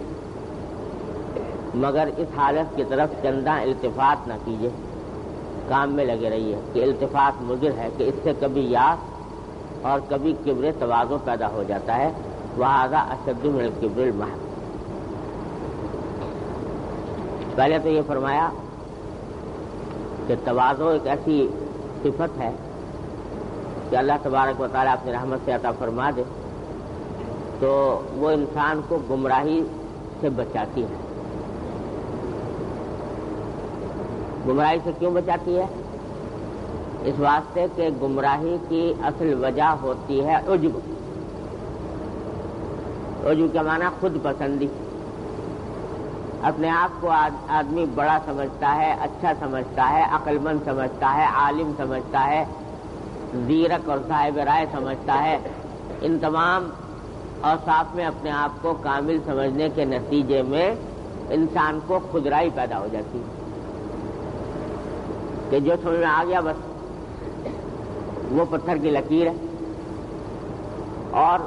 مگر اس حالت کی طرف چندہ التفات نہ کیجیے، کام میں لگے رہیے کہ التفات مضر ہے کہ اس سے کبھی یاس اور کبھی کبر تواضع پیدا ہو جاتا ہے، وہذا اشد من الکبر المحض۔ پہلے تو یہ فرمایا کہ تواضع ایک ایسی صفت ہے کہ اللہ تبارک و تعالیٰ اپنی رحمت سے عطا فرما دے تو وہ انسان کو گمراہی سے بچاتی ہے۔ گمراہی سے کیوں بچاتی ہے؟ اس واسطے کہ گمراہی کی اصل وجہ ہوتی ہے عجب۔ عجب کا معنی خود پسندی، اپنے آپ کو آدمی بڑا سمجھتا ہے، اچھا سمجھتا ہے، عقل مند سمجھتا ہے، عالم سمجھتا ہے، زیرک اور صاحب رائے سمجھتا ہے۔ ان تمام اوصاف میں اپنے آپ کو کامل سمجھنے کے نتیجے میں انسان کو خودرائی پیدا ہو جاتی ہے کہ جو سمجھ میں آ گیا بس وہ پتھر کی لکیر ہے، اور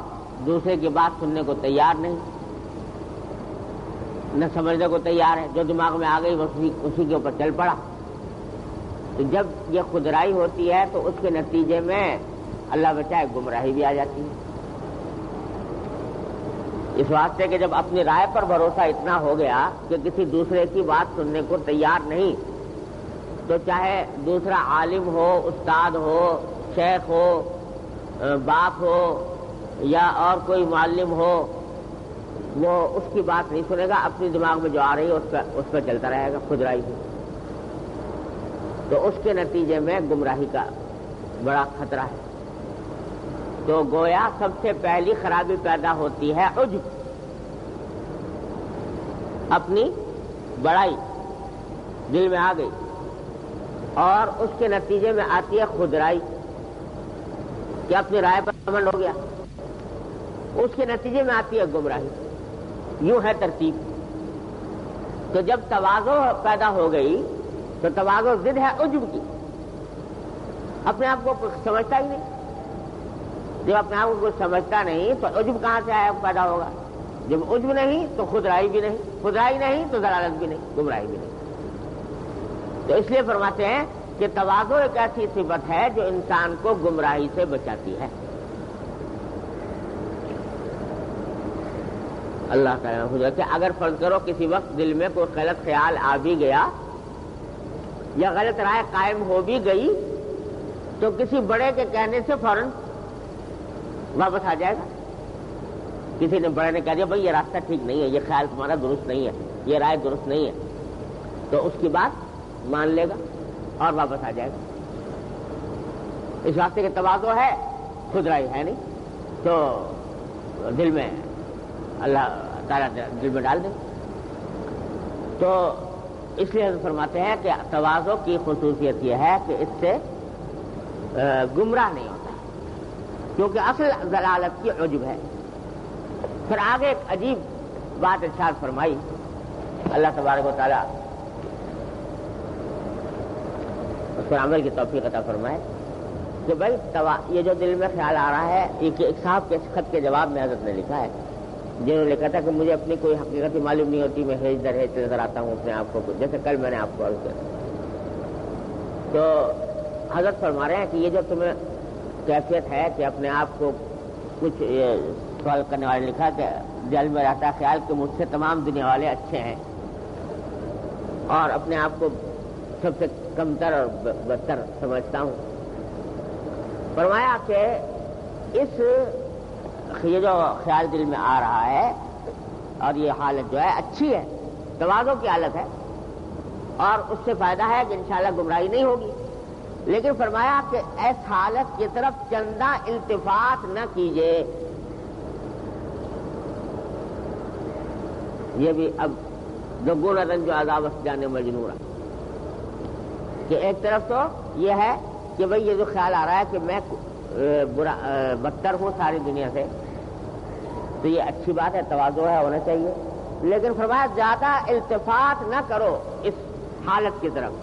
دوسرے کی بات سننے کو تیار نہیں، نہ سمجھنے کو تیار ہے، جو دماغ میں آ گئی بس اسی کے اوپر چل پڑا۔ تو جب یہ خودرائی ہوتی ہے تو اس کے نتیجے میں اللہ بچائے گمراہی بھی آ جاتی ہے۔ اس واسطے کہ جب اپنی رائے پر بھروسہ اتنا ہو گیا کہ کسی دوسرے کی بات سننے کو تیار نہیں، تو چاہے دوسرا عالم ہو، استاد ہو، شیخ ہو، باپ ہو یا اور کوئی معلم ہو، وہ اس کی بات نہیں سنے گا، اپنی دماغ میں جو آ رہی ہے اس پہ چلتا رہے گا خودرائی سے۔ تو اس کے نتیجے میں گمراہی کا بڑا خطرہ ہے۔ تو گویا سب سے پہلی خرابی پیدا ہوتی ہے عجب، اپنی بڑائی دل میں آ گئی، اور اس کے نتیجے میں آتی ہے خودرائی کہ اپنی رائے پر گھمنڈ ہو گیا، اس کے نتیجے میں آتی ہے گمراہی۔ یوں ہے ترتیب۔ تو جب تواضع پیدا ہو گئی تو تواضع ضد ہے عجب کی، اپنے آپ کو کچھ سمجھتا ہی نہیں۔ جب اپنے آپ کو کچھ سمجھتا نہیں تو عجب کہاں سے پیدا ہوگا؟ جب عجب نہیں تو خودرائی بھی نہیں، خودرائی نہیں تو ضلالت بھی نہیں، گمراہی بھی نہیں۔ تو اس لیے فرماتے ہیں کہ تواضع ایک ایسی صفت ہے جو انسان کو گمراہی سے بچاتی ہے۔ اللہ تعالیٰ حضرت کہ اگر فرض کرو کسی وقت دل میں کوئی غلط خیال آ بھی گیا یا غلط رائے قائم ہو بھی گئی تو کسی بڑے کے کہنے سے فوراً واپس آ جائے گا۔ کسی نے بڑے نے کہہ دیا بھائی یہ راستہ ٹھیک نہیں ہے، یہ خیال تمہارا درست نہیں ہے، یہ رائے درست نہیں ہے، تو اس کی بات مان لے گا اور واپس آ جائے گا۔ اس واسطے کہ تواضع ہے، خودرائی ہے نہیں، تو دل میں اللہ تعالیٰ دل میں ڈال دے۔ تو اس لیے فرماتے ہیں کہ تواضع کی خصوصیت یہ ہے کہ اس سے گمراہ نہیں ہوتا، کیونکہ اصل ضلالت کی عجب ہے۔ پھر آگے ایک عجیب بات ارشاد فرمائی اللہ تبارک و تعالیٰ اس پر عمل کی توفیق عطا فرمائے کہ بھائی یہ جو دل میں خیال آ رہا ہے، ایک صاحب کے خط کے جواب میں حضرت نے لکھا ہے، جنہوں نے لکھا تھا کہ مجھے اپنی کوئی حقیقت معلوم نہیں ہوتی، میں ہیج در ہیج نظر آتا ہوں اپنے آپ کو، جیسے کل میں نے آپ کو عرض کیا۔ تو حضرت فرما رہے ہیں کہ یہ جو تمہیں کیفیت ہے کہ اپنے آپ کو کچھ سوال کرنے والے لکھا کہ دل میں رہتا ہے خیال کہ مجھ سے تمام دنیا والے اچھے ہیں اور اپنے آپ کو سب سے کمتر اور بدتر سمجھتا ہوں۔ فرمایا کہ یہ جو خیال دل میں آ رہا ہے اور یہ حالت جو ہے اچھی ہے، تواضع کی حالت ہے، اور اس سے فائدہ ہے کہ انشاءاللہ گمراہی نہیں ہوگی، لیکن فرمایا کہ اس حالت کی طرف چندہ التفات نہ کیجیے۔ یہ بھی اب دگون رنج و عذاب جانے مجنورا کہ ایک طرف تو یہ ہے کہ بھئی یہ جو خیال آ رہا ہے کہ میں بدتر ہوں ساری دنیا سے، تو یہ اچھی بات ہے، تواضع ہے، ہونا چاہیے، لیکن فرمایا زیادہ التفات نہ کرو اس حالت کی طرف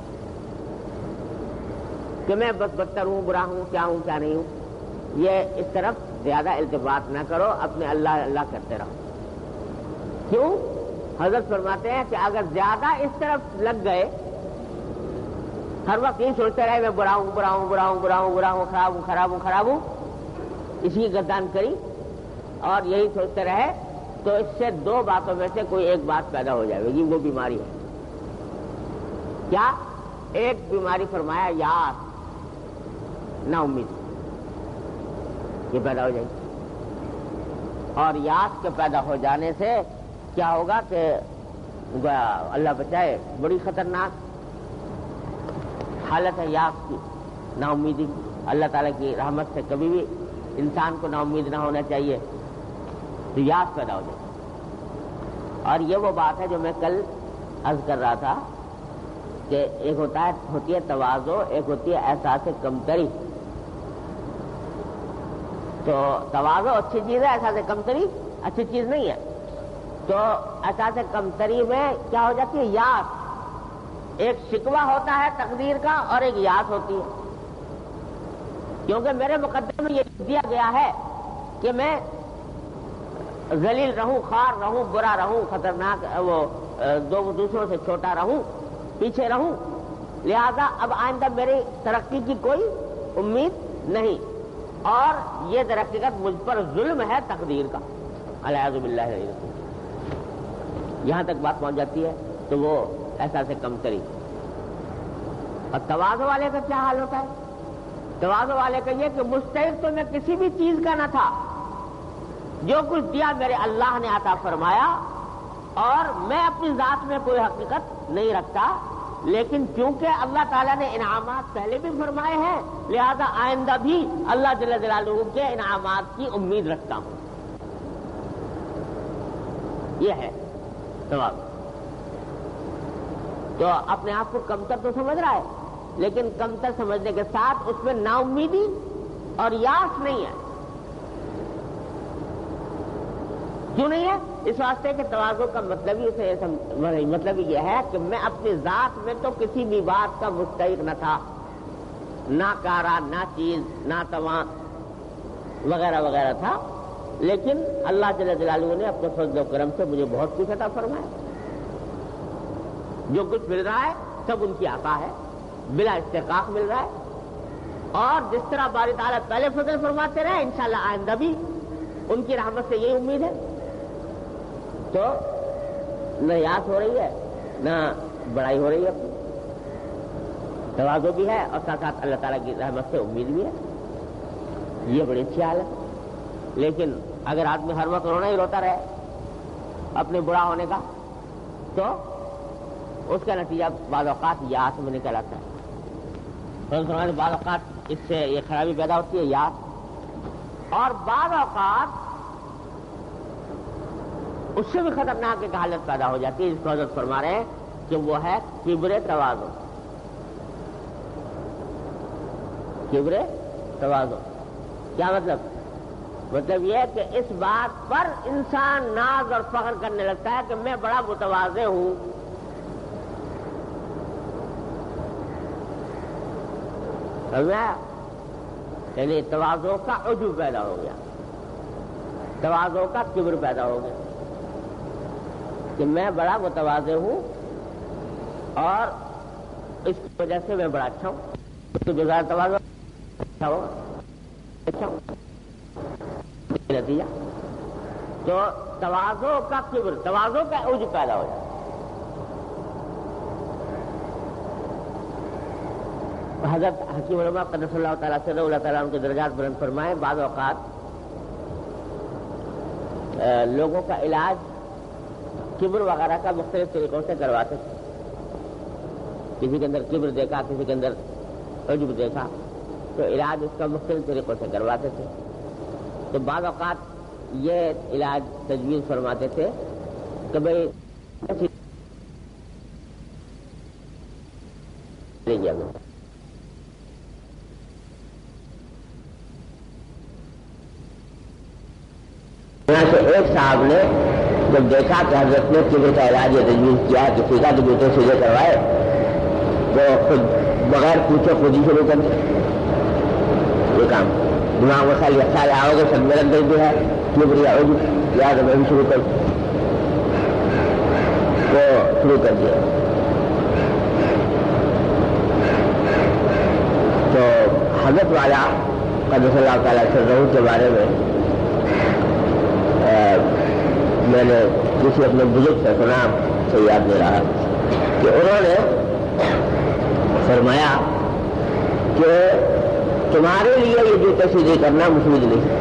کہ میں بس بدتر ہوں، برا ہوں، کیا نہیں ہوں، یہ اس طرف زیادہ التفات نہ کرو، اپنے اللہ اللہ کرتے رہو۔ کیوں؟ حضرت فرماتے ہیں کہ اگر زیادہ اس طرف لگ گئے، ہر وقت یہ سوچتے رہے میں برا ہوں برا ہوں برا ہوں برا ہوں برا ہوں، خراب ہوں خراب ہوں خراب ہوں، اسی کی گردان کری اور یہی سوچتے رہے، تو اس سے دو باتوں میں سے کوئی ایک بات پیدا ہو جائے گی، وہ بیماری ہے۔ کیا؟ ایک بیماری فرمایا یار، نا امید، یہ پیدا ہو جائے گی، اور یاس کے پیدا ہو جانے سے کیا ہوگا کہ اللہ بچائے بڑی خطرناک حالت ہے یاس کی، نا امیدی کی۔ اللہ تعالیٰ کی رحمت سے کبھی بھی انسان کو نا امید نہ ہونا چاہیے، تو یاس پیدا ہو جائے۔ اور یہ وہ بات ہے جو میں کل عرض کر رہا تھا کہ ایک ہوتی ہے تواضع، ایک ہوتی ہے احساس کمتری۔ تو تواضع اچھی چیز ہے، احساس کمتری اچھی چیز نہیں ہے۔ تو احساس کمتری میں کیا ہو جاتی ہے؟ یاس، ایک شکوہ ہوتا ہے تقدیر کا اور ایک یاس ہوتی ہے، کیونکہ میرے مقدر میں یہ دیا گیا ہے کہ میں ذلیل رہوں، خوار رہوں، برا رہوں، خطرناک وہ دوسروں سے چھوٹا رہوں، پیچھے رہوں، لہذا اب آئندہ میری ترقی کی کوئی امید نہیں، اور یہ در حقیقت مجھ پر ظلم ہے تقدیر کا، الیاذ باللہ۔ یہاں تک بات پہنچ جاتی ہے تو وہ احساس کمتری۔ اور تواضع والے کا کیا حال ہوتا ہے؟ تواضع والے کا یہ کہ مستحق تو میں کسی بھی چیز کا نہ تھا، جو کچھ دیا میرے اللہ نے عطا فرمایا، اور میں اپنی ذات میں کوئی حقیقت نہیں رکھتا، لیکن چونکہ اللہ تعالیٰ نے انعامات پہلے بھی فرمائے ہیں، لہذا آئندہ بھی اللہ جل جلالہ کے انعامات کی امید رکھتا ہوں۔ یہ ہے تواضع۔ تو اپنے آپ کو کمتر تو سمجھ رہا ہے، لیکن کمتر سمجھنے کے ساتھ اس میں نا امیدی اور یاس نہیں ہے۔ کیوں نہیں ہے؟ اس واسطے کہ تواضع کا مطلب ہی یہ ہے کہ میں اپنی ذات میں تو کسی بھی بات کا مستحق نہ تھا، نہ کارا، نہ چیز، نہ تواں وغیرہ وغیرہ تھا، لیکن اللہ جل جلالہ نے اپنے فضل و کرم سے مجھے بہت کچھ عطا فرمایا۔ جو کچھ مل رہا ہے سب ان کی عطا ہے، بلا استحقاق مل رہا ہے، اور جس طرح باری تعالیٰ پہلے فضل فرماتے رہے، انشاءاللہ آئندہ بھی ان کی رحمت سے یہی امید ہے۔ تو نہ یاس ہو رہی ہے نہ بڑائی ہو رہی ہے، تواضع بھی ہے اور ساتھ ساتھ اللہ تعالیٰ کی رحمت سے امید بھی ہے۔ یہ بڑی اچھی حال ہے۔ لیکن اگر آدمی ہر وقت رونا ہی روتا رہے اپنے برا ہونے کا، تو اس کا نتیجہ بعض اوقات یاس میں نکل آتا ہے۔ بعض اوقات اس سے یہ خرابی پیدا ہوتی ہے، یاس، اور بعض اوقات اس سے بھی خطرناک ایک حالت پیدا ہو جاتی ہے، جس کو حضرت فرما رہے ہیں کہ وہ ہے کبر تواضع۔ کبر تواضع کیا مطلب؟ مطلب یہ ہے کہ اس بات پر انسان ناز اور فخر کرنے لگتا ہے کہ میں بڑا متواضع ہوں۔ یعنی تواضع کا عجب پیدا ہو گیا، تواضع کا کبر پیدا ہو گیا کہ میں بڑا متواضع ہوں، اور اس کی وجہ سے میں بڑا اچھا ہوں، اس کے بغیر تواضع اچھا ہوگا، اچھا ہوں نتیجہ۔ تو تواضع کا کبر، تواضع کا عجب پیدا ہو جاتا ہے۔ حضرت حکیم علماء قدس اللہ تعالیٰ سے اللہ تعالیٰ ان کے درجات بلند فرمائے، بعض اوقات لوگوں کا علاج کبر وغیرہ کا مختلف طریقوں سے کرواتے تھے۔ کسی کے اندر کبر دیکھا، کسی کے اندر عجب دیکھا، تو علاج اس کا مختلف طریقوں سے کرواتے تھے۔ تو بعض اوقات یہ علاج تجویز فرماتے تھے کہ بھائی ایک صاحب نے جب دیکھا کہ حضرت نے کبر کا علاج یہ تجویز کیا کہ سیدھا کے جوتے سیدھے کروائے، وہ خود بغیر پوچھے خود ہی شروع کر دیا یہ کام۔ دماغ میں خیال اچھا آؤ گے سب میرا درد ہے کبر یا عجب، یا میں بھی شروع کر وہ شروع کر دیا. تو حضرت والا قدس اللہ تعالیٰ سرہ کے بارے میں میں نے کسی اپنے بزرگ سے سنا سے یاد دے رہا کہ انہوں نے فرمایا کہ تمہارے لیے یہ جوتے سیدھے کرنا مفید نہیں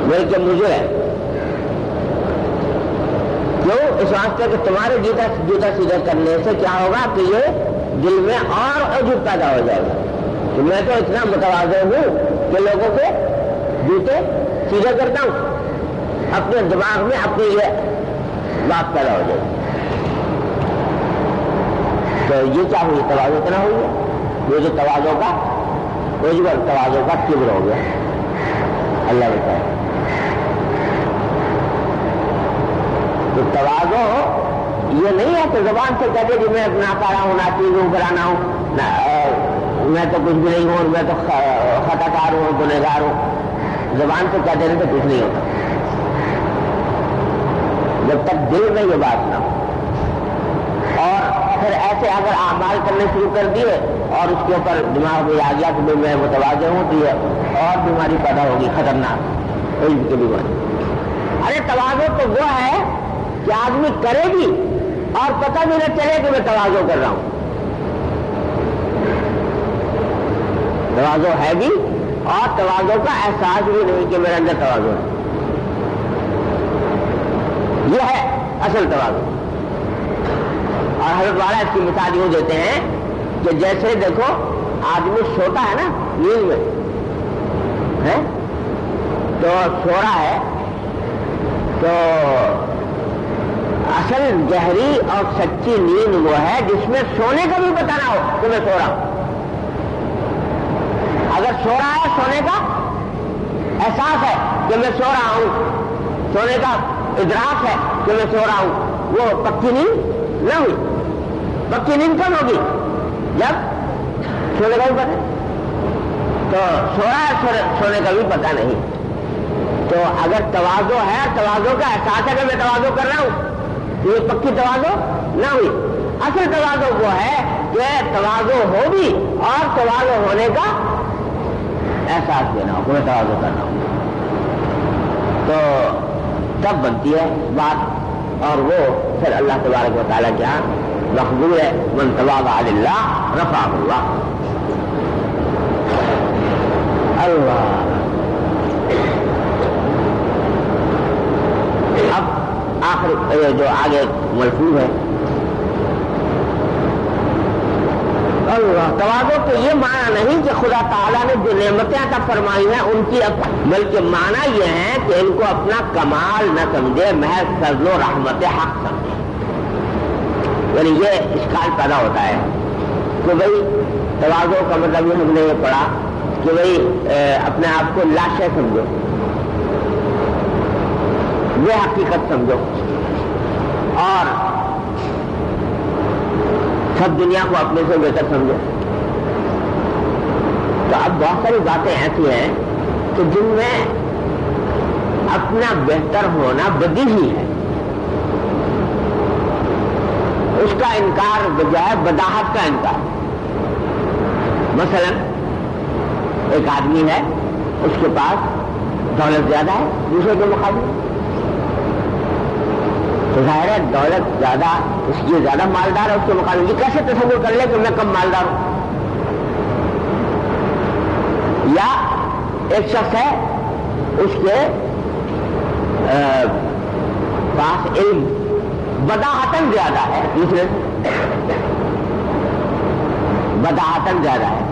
بلکہ مجھے ہے. کیوں؟ اس واسطے کہ تمہارے جوتا سیدھا کرنے سے کیا ہوگا کہ یہ دل میں اور عجب پیدا ہو جائے گا کہ میں تو اتنا متواضع ہوں کہ لوگوں کے جوتے سیدھے کرتا ہوں. اپنے دماغ میں اپنی یہ بات پیدا ہو جائے گی. تو یہ کیا ہوئی؟ تواضع اتنا ہو گیا. یہ جو تواضع کا عجب تواضع کا کبر ہو گیا. اللہ بتائے تو تواضع یہ نہیں ہے کہ زبان سے کہتے کہ میں ناکارا ہوں، ناچیز ہوں، فلانا ہوں، میں تو کچھ بھی نہیں ہوں، میں تو خطا کار ہوں، گنہگار ہوں. زبان سے کہتے ہیں تو کچھ نہیں ہوتا جب تک دل میں یہ بات نہ ہو. اور پھر ایسے اگر اعمال کرنے شروع کر دیے اور اس کے اوپر دماغ میں آ گیا کہ میں متواضع ہوں تو یہ اور بیماری پیدا ہوگی خطرناک کوئی بھی بیماری. ارے تواضع تو وہ ہے کہ آدمی کرے بھی اور پتہ بھی نہ چلے کہ میں تواضع کر رہا ہوں. تواضع ہے بھی اور تواضع کا احساس بھی نہیں کہ میرے اندر تواضع ہے. یہ ہے اصل تواضع. اور حضرت والا اس کی مثال یوں دیتے ہیں کہ جیسے دیکھو آدمی سوتا ہے نا نیند میں تو سو رہا ہے تو اصل گہری اور سچی نیند وہ ہے جس میں سونے کا بھی پتہ نہ ہو کہ میں سو رہا ہوں. اگر سو رہا ہے سونے کا احساس ہے کہ میں سو رہا ہوں، سونے کا ادراک ہے کہ میں سو رہا ہوں، وہ پکی نیند نہ ہوئی. پکی نیند کب ہوگی؟ جب سونے کا بھی پتہ تو سو رہا ہے سونے کا بھی پتہ نہیں. تو اگر تواضع ہے، تواضع کا احساس ہے کہ میں تواضع کر رہا ہوں، یہ پکی تواضع نہ ہوئی. اصل تواضع وہ ہے کہ تواضع ہو بھی اور تواضع ہونے کا احساس دینا ہو کہ میں تواضع کر رہا ہوں. تو تب بنتی ہے بات اور وہ پھر اللہ تبارک و تعالیٰ کیا مقبول ہے. من تواضع للہ رفعہ اللہ. اللہ اب آخر جو آگے ملفوظ ہے اللہ تواضع تو یہ معنی نہیں کہ خدا تعالیٰ نے جو نعمتیں عطا فرمائی ہیں ان کی بلکہ معنی یہ ہے کہ ان کو اپنا کمال نہ سمجھے، محض فضل و رحمت حق سمجھے. یعنی یہ اشکال پیدا ہوتا ہے کہ بھئی تواضع کا مطلب یہ ہم نے یہ پڑھا کہ بھئی اپنے آپ کو لاشے سمجھو، یہ حقیقت سمجھو اور سب دنیا کو اپنے سے بہتر سمجھو. تو اب بہت ساری باتیں ایسی ہیں کہ جن میں اپنا بہتر ہونا بدیہی ہے، اس کا انکار بجائے بداحت کا انکار. مثلا ایک آدمی ہے، اس کے پاس دولت زیادہ ہے دوسرے کے مقابلے، تو ظاہر ہے دولت زیادہ، اس کی زیادہ مالدار ہے اس کے مقابلے. یہ کیسے تصور کر لے کہ میں کم مالدار ہوں؟ یا ایک شخص ہے اس کے پاس علم بداحتن زیادہ ہے دوسرے سے، بداحتن زیادہ ہے.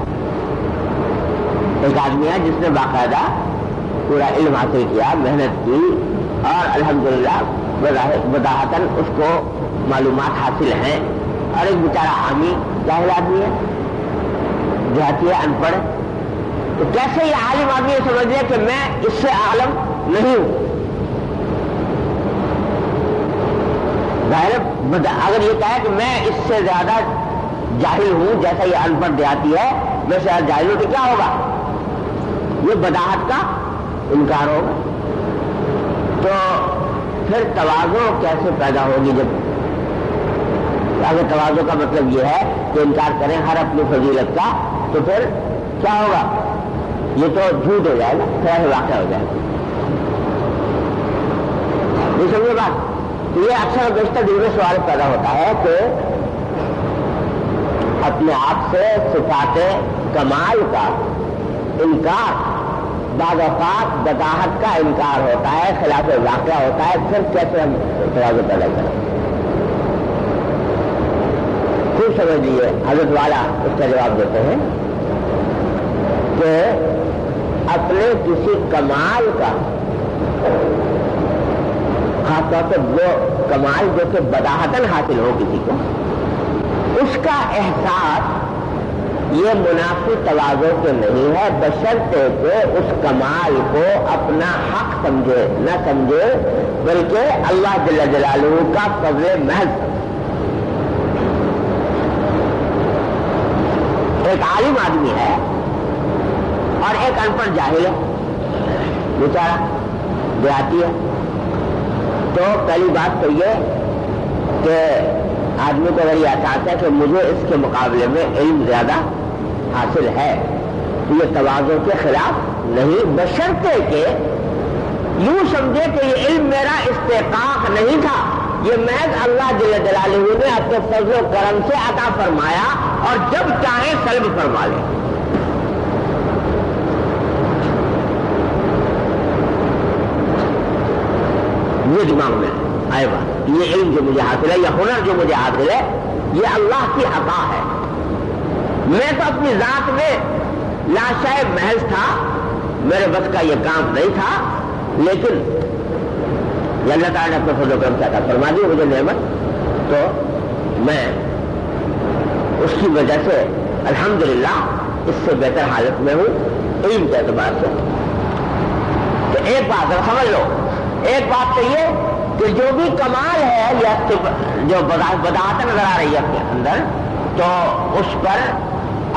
ایک آدمی ہے جس نے باقاعدہ پورا علم حاصل کیا، محنت کی اور الحمدللہ بداحتن اس کو معلومات حاصل ہیں، اور ایک بیچارہ عامی جاہل آدمی ہے، دیہاتی ہے، ان پڑھ. تو کیسے یہ عالم آدمی یہ سمجھ لے کہ میں اس سے عالم نہیں ہوں؟ ظاہر اگر یہ کہے کہ میں اس سے زیادہ جاہل ہوں جیسا یہ ان پڑھ دیہاتی ہے، میں سے زیادہ جاہل ہوں، تو کیا ہوگا؟ یہ بداحت کا انکار ہوگا. تو پھر تواضع کیسے پیدا ہوگی؟ جب اگر تواضع کا مطلب یہ ہے کہ انکار کریں ہر اپنی فضیلت کا، تو پھر کیا ہوگا؟ یہ تو جھوٹ ہو جائے گا، پھر واقعہ ہو جائے گا۔ یہ سمجھے بات؟ تو یہ اکثر بیشتر دل میں سوال پیدا ہوتا ہے کہ اپنے آپ سے صفات کمال کا انکار، بعض اوقات بداحت کا انکار ہوتا ہے، خلاف واقعہ ہوتا ہے، پھر کیسے ہم تواضع پیدا کریں؟ خوب سمجھ لیجیے، حضرت والا اس کا جواب دیتے ہیں کہ اپنے کسی کمال کا، خاص طور پہ وہ کمال جو کہ بداحتاً حاصل ہو کسی کو، اس کا احساس یہ منافی تواضع کے نہیں ہے، بشرطے کہ اس کمال کو اپنا حق سمجھے، نہ سمجھے بلکہ اللہ جل جلالہ کا فضل محض۔ ایک عالم آدمی ہے اور ایک ان پڑھ جاہل ہے، بیچارہ دیہاتی ہے، تو پہلی بات تو یہ کہ آدمی کو اگر یہ احساس ہے کہ مجھے اس کے مقابلے میں علم زیادہ حاصل ہے، تو یہ تواضع کے خلاف نہیں، بشرطے کہ یوں سمجھے کہ یہ علم میرا استحقاق نہیں تھا، یہ محض اللہ جل جلالہ نے اپنے فضل و کرم سے عطا فرمایا اور جب چاہے سلب فرما لے۔ یہ دماغ میں آئے بات، یہ علم جو مجھے حاصل ہے، یہ ہنر جو مجھے حاصل ہے، یہ اللہ کی عطا ہے۔ میں تو اپنی ذات میں لاشائے محض تھا، میرے بس کا یہ کام نہیں تھا، لیکن یہ اللہ تعالیٰ نے اپنے فضل و کرم سے عطا فرما دی مجھے نعمت، تو میں اس کی وجہ سے الحمدللہ اس سے بہتر حالت میں ہوں علم کے اعتبار سے۔ تو ایک بات سمجھ لو، ایک بات تو یہ کہ جو بھی کمال ہے یا جو بداحت نظر آ رہی ہے اپنے اندر، تو اس پر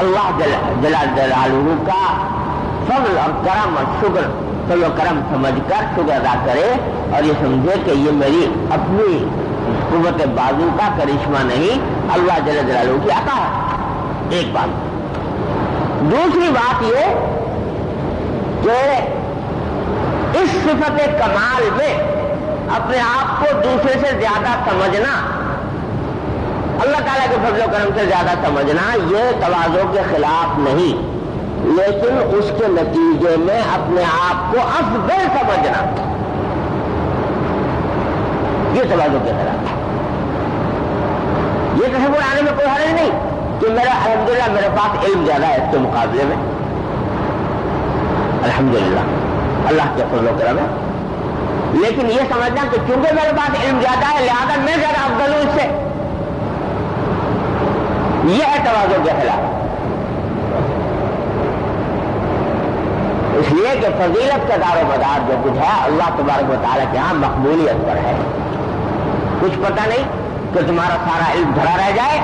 اللہ جلال جلالہ کا فضل اور کرم اور شکر، فضل و کرم سمجھ کر شکر ادا کرے اور یہ سمجھے کہ یہ میری اپنی قوت بازو کا کرشمہ نہیں، اللہ جل جلالہ کی عطا ہے۔ ایک بات۔ دوسری بات یہ کہ اس صفت کمال میں اپنے آپ کو دوسرے سے زیادہ سمجھنا، اللہ تعالیٰ کے فضل و کرم سے زیادہ سمجھنا، یہ تواضع کے خلاف نہیں، لیکن اس کے نتیجے میں اپنے آپ کو افضل سمجھنا، یہ تواضع کے خلاف ہے۔ یہ تصور آنے میں کوئی حرج نہیں کہ میرا الحمدللہ میرے پاس علم زیادہ ہے اس کے مقابلے میں، الحمدللہ اللہ کے فضل و کرم ہے، لیکن یہ سمجھنا کہ چونکہ میرے پاس علم زیادہ ہے لہذا میں زیادہ افضل ہوں اس سے، یہ ہے تواضع کے خلاف۔ اس لیے کہ فضیلت کا دار و مدار جو کچھ ہے اللہ تبارک و تعالیٰ کے ہاں مقبولیت پر ہے۔ کچھ پتہ نہیں کہ تمہارا سارا علم دھرا رہ جائے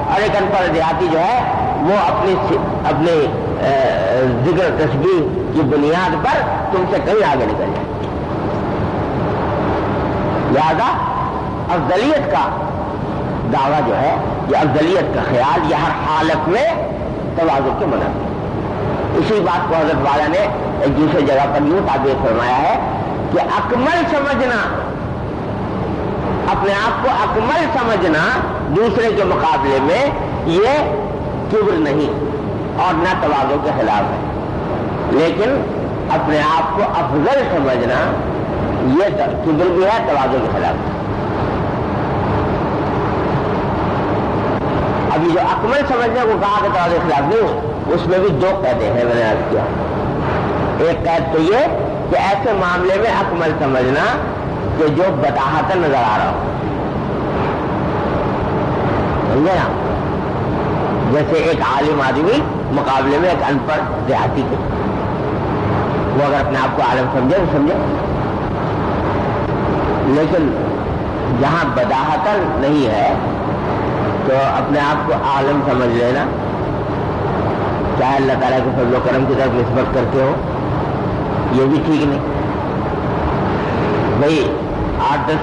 اور ایک ان پڑھ دیہاتی جو ہے وہ اپنی ذکر تسبیح کی بنیاد پر تم سے کہیں آگے نکل جائے۔ لہذا افضلیت کا دعویٰ جو ہے، یہ افضلیت کا خیال، یہ ہر حالت میں تواضع کے منافی ہے۔ اسی بات کو حضرت والا نے ایک دوسرے جگہ پر یوں تعبیر فرمایا ہے کہ اکمل سمجھنا، اپنے آپ کو اکمل سمجھنا دوسرے کے مقابلے میں، یہ کبر نہیں اور نہ تواضع کے خلاف ہے، لیکن اپنے آپ کو افضل سمجھنا یہ کبر بھی ہے، تواضع کے خلاف ہے۔ ابھی جو اکمل سمجھنے کو کہا کہ تواضع کے خلاف نہیں، اس میں بھی دو قیدیں ہیں، میں نے عرض کیا۔ ایک قید تو یہ کہ ایسے معاملے میں اکمل سمجھنا کہ جو بداحت نظر آ رہا ہو، سمجھے نا؟ جیسے ایک عالم آدمی مقابلے میں ایک ان پڑھ دیہاتی کے، وہ اگر اپنے آپ کو عالم سمجھے تو سمجھے، لیکن جہاں بداحت نہیں ہے تو اپنے آپ کو عالم سمجھ لینا، چاہے اللہ تعالیٰ کے فضل و کرم کی طرف نسبت کرتے ہو، یہ بھی ٹھیک نہیں۔ بھئی 8-10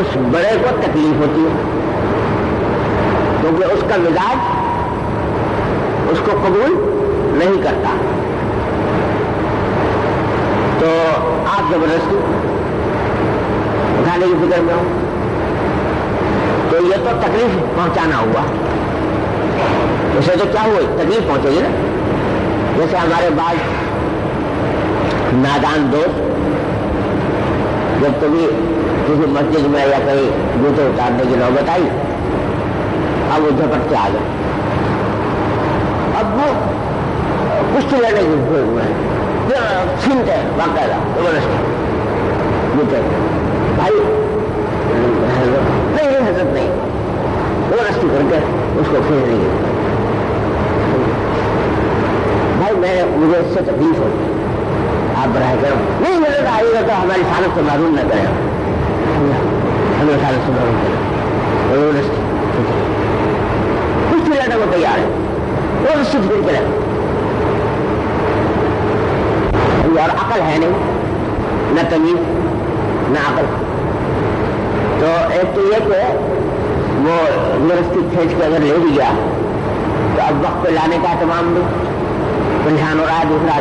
اس بڑے کو تکلیف ہوتی ہے، کیونکہ اس کا مزاج اس کو قبول نہیں کرتا، تو آپ زبردستی اٹھانے کی فکر میں ہو، تو یہ تو تکلیف پہنچانا ہوا، اسے تو کیا ہوا، تکلیف پہنچے گی نا۔ جیسے ہمارے بعض نادان دوست جب کبھی کسی مسجد میں یا کہیں جوتے اتارنے کی نوبت آئی، اب وہ جھپٹ کے آ گئے، اب وہ کچھ لینے کی بھول میں چھینتے ہیں باقاعدہ زبردست جوتے، بھائی نہیں حضرت نہیں، زبردستی کر کے اس کو کھینچنے کی، بھائی مجھے اس سے تکلیف ہوتی، آپ براہ کرم نہیں ملے گا، آئیے گا تو ہماری سالت سے معلوم نہ کرے، ہمیں سالت سے معلوم کرے، زبردستی کچھ بھی لینے کو تیار ہے، زبردستی پھر کے رہے، اور عقل ہے نہیں، نہ تمیز نہ عقل۔ تو ایک تو یہ کہ وہ زبردستی کھینچ کے اگر لے بھی گیا تو اب وقت پہ لانے کا اہتمام بھی پریشان ہو رہا ہے، دوسرا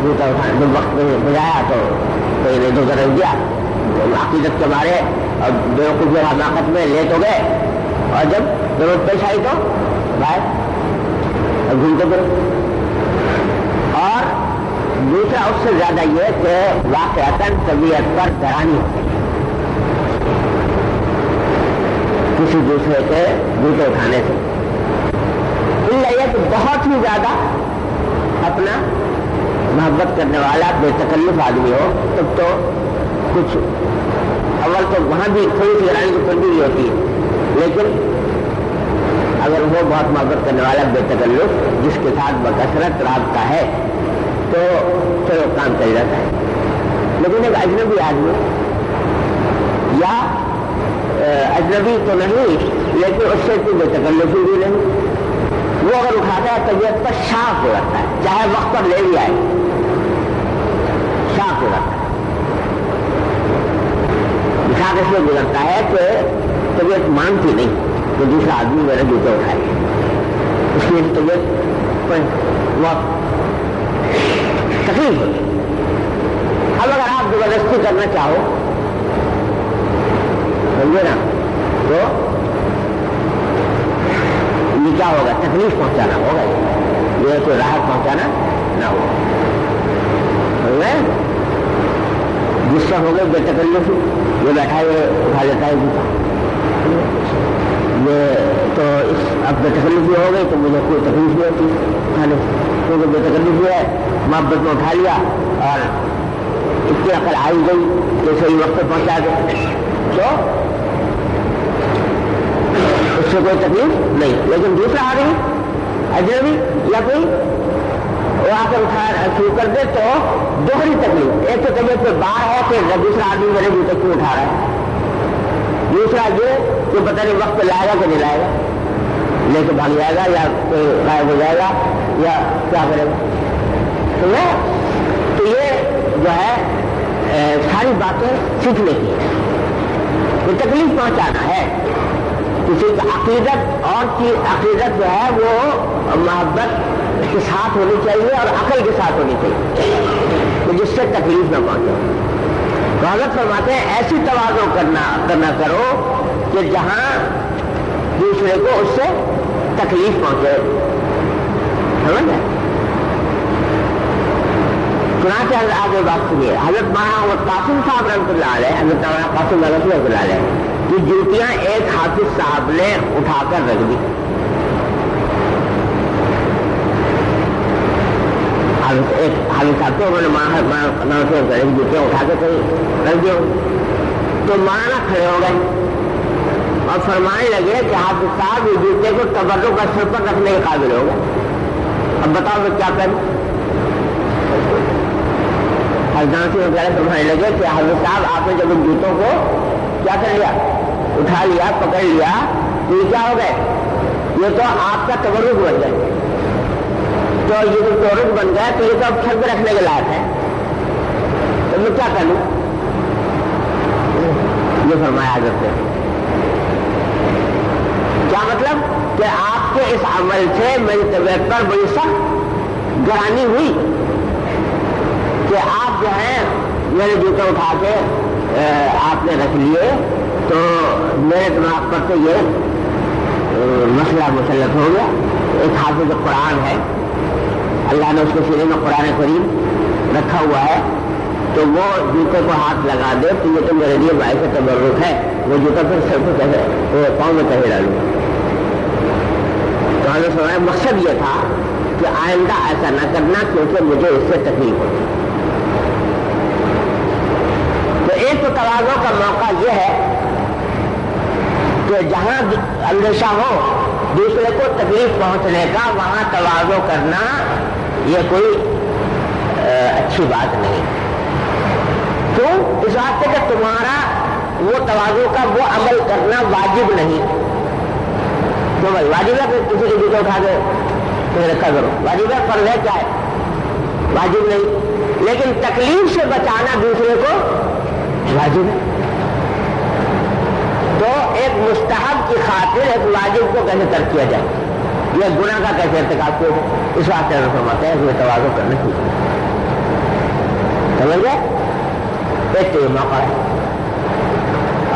جوتا اٹھانا جب وقت پہ بجایا تو کوئی ادھر ادھر رہ گیا، عقیدت کے مارے اور بیوقوفی اور حماقت میں لے تو گئے، اور جب ضرورت پیش آئی تو باہر گھومتے پھرے۔ اور دوسرا اس سے زیادہ یہ کہ واقعتاً طبیعت پر گرانی ہوتی ہے کسی دوسرے کے جوتے اٹھانے سے، یہ کہ بہت ہی زیادہ اپنا محبت کرنے والا بے تکلف آدمی ہو تب تو کچھ اول تو وہاں بھی تھوڑی سی گرانی کی تبدیلی ہوتی ہے، لیکن اگر وہ بہت محبت کرنے والا بے تکلف جس کے ساتھ بکثرت رابطہ ہے تو چلو کام چل جاتا ہے، لیکن ایک اجنبی آدمی یا اجنبی تو نہیں لیکن اس سے کوئی بے تکلفی بھی نہیں، وہ اگر اٹھاتا ہے طبیعت پر شاق ہو جاتا ہے، چاہے وقت پر لے بھی آئے شاق ہو جاتا ہے۔ شاق اس میں گزرتا ہے کہ طبیعت مانتی نہیں کہ دوسرا آدمی میرے جوتے اٹھائے، اس لیے طبیعت بہت تکلیف ہوتی۔ اب اگر آپ زبردستی کرنا چاہو سمجھے نا تو یہ کیا ہوگا، تکلیف پہنچانا ہوگا، یہ کوئی راحت پہنچانا نہ ہوگا۔ غصہ ہو گئے بے تکلف، یہ بیٹھا ہے اٹھا لیتا ہے یہ تو اب بے تکلفی ہو گئی تو مجھے کوئی تکلیف نہیں ہوتی اٹھانے، کیونکہ بے تکلفی ہے، محبت میں اٹھا لیا اور اتنی عقل آئی گئی کہ صحیح وقت پہ پہنچا دے تو اس سے کوئی تکلیف نہیں۔ لیکن دوسرا آدمی اجنبی یا کوئی وہ آ کر اٹھا شروع کر دے تو دوہری تکلیف، ایک تو طبیعت پہ بار ہے کہ دوسرا آدمی میرے جوتے کیوں اٹھا رہا ہے، دوسرا یہ کہ پتہ نہیں وقت پہ لائے گا کہ نہیں لائے گا، لے کے بھاگ جائے گا یا کوئی غائب ہو جائے گا یا کیا کرے گا۔ تو یہ جو ہے ساری باتیں سیکھنے کی ہے، یہ تکلیف پہنچانا ہے کسی کی عقیدت، اور کی عقیدت جو ہے وہ محبت کے ساتھ ہونی چاہیے اور عقل کے ساتھ ہونی چاہیے جس سے تکلیف نہ پہنچے۔ تو حضرت فرماتے ہیں ایسی توازن کرنا کرو کہ جہاں دوسرے کو اس سے تکلیف پہنچے، سمجھ گئے؟ چنانچہ آگے بات سنیے، حضرت مولانا قاسم صاحب رحمۃ اللہ علیہ، حضرت مولانا قاسم رحمۃ اللہ علیہ کی جوتیاں ایک حافظ صاحب نے اٹھا کر رکھ دی، ایک حافظ صاحب کو انہوں نے جوتیاں اٹھا کے کہیں رکھ دیا، تو مولانا کھڑے ہو گئے اور فرمانے لگے کہ حافظ صاحب یہ جوتے کو تبرک کا سر پر رکھنے کے قابل ہو گئے، اب بتاؤ میں کیا کروں۔ حضرت وغیرہ سمجھنے لگے کہ حضرت صاحب آپ نے جب ان جوتوں کو کیا کر لیا، اٹھا لیا، پکڑ لیا، تو یہ کیا ہو گئے، یہ تو آپ کا تبرک بن گئے، تو یہ جو تبرک بن گیا تو یہ تو اب چھت پہ رکھنے کے لائق ہے، تو میں کیا کروں، یہ فرمایا حضرت نے. کیا مطلب کہ آپ کے اس عمل سے میری طبیعت پر بڑی سخت گرانی ہوئی کہ آپ جو ہے میرے جوتے اٹھا کے آپ نے رکھ لیے, تو میرے دماغ پر تو یہ مسئلہ مسلط ہو گیا. ایک حافظ قرآن ہے, اللہ نے اس کے سینے میں قرآن کریم رکھا ہوا ہے, تو وہ جوتے کو ہاتھ لگا دے تو یہ تو میرے لیے باعث تبرک ہے, وہ جوتا پھر سر کو کیسے پاؤں میں کیسے ڈالوں. تو ہمیں سنا مقصد یہ تھا کہ آئندہ ایسا نہ کرنا کیونکہ مجھے اس سے تکلیف ہوتی. تو ایک تو تواضع کا موقع یہ ہے کہ جہاں اندیشہ ہو دوسرے کو تکلیف پہنچنے کا, وہاں تواضع کرنا یہ کوئی اچھی بات نہیں. کیوں؟ اس واسطے کہ تمہارا وہ تواضع کا وہ عمل کرنا واجب نہیں. تو بھائی واجب ہے کہ کسی کے جوتے اٹھا کے تمہیں رکھا کرو, واجب ہے, فرض ہے, کیا ہے واجب نہیں. لیکن تکلیف سے بچانا دوسرے کو واجب ہے. تو ایک مستحب کی خاطر ایک واجب کو کیسے ترک کیا جائے, یہ گناہ کا کیسے ارتکاب کیا جائے, اس واسطے فرماتے ہیں کہ تواضع کرنا چاہیے. سمجھ گئے؟ ایک تو یہ موقع ہے,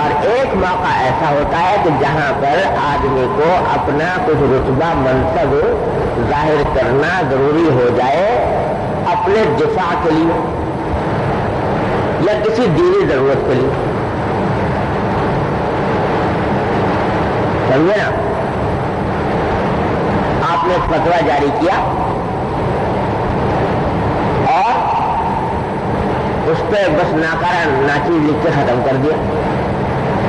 اور ایک موقع ایسا ہوتا ہے کہ جہاں پر آدمی کو اپنا کچھ رتبہ منصب ظاہر کرنا ضروری ہو جائے اپنے دفاع کے لیے یا کسی دینی ضرورت کے لیے. سمجھے نا؟ آپ نے فتویٰ جاری کیا اور اس پہ بس ناکارہ ناچیز لکھ کے ختم کر دیا,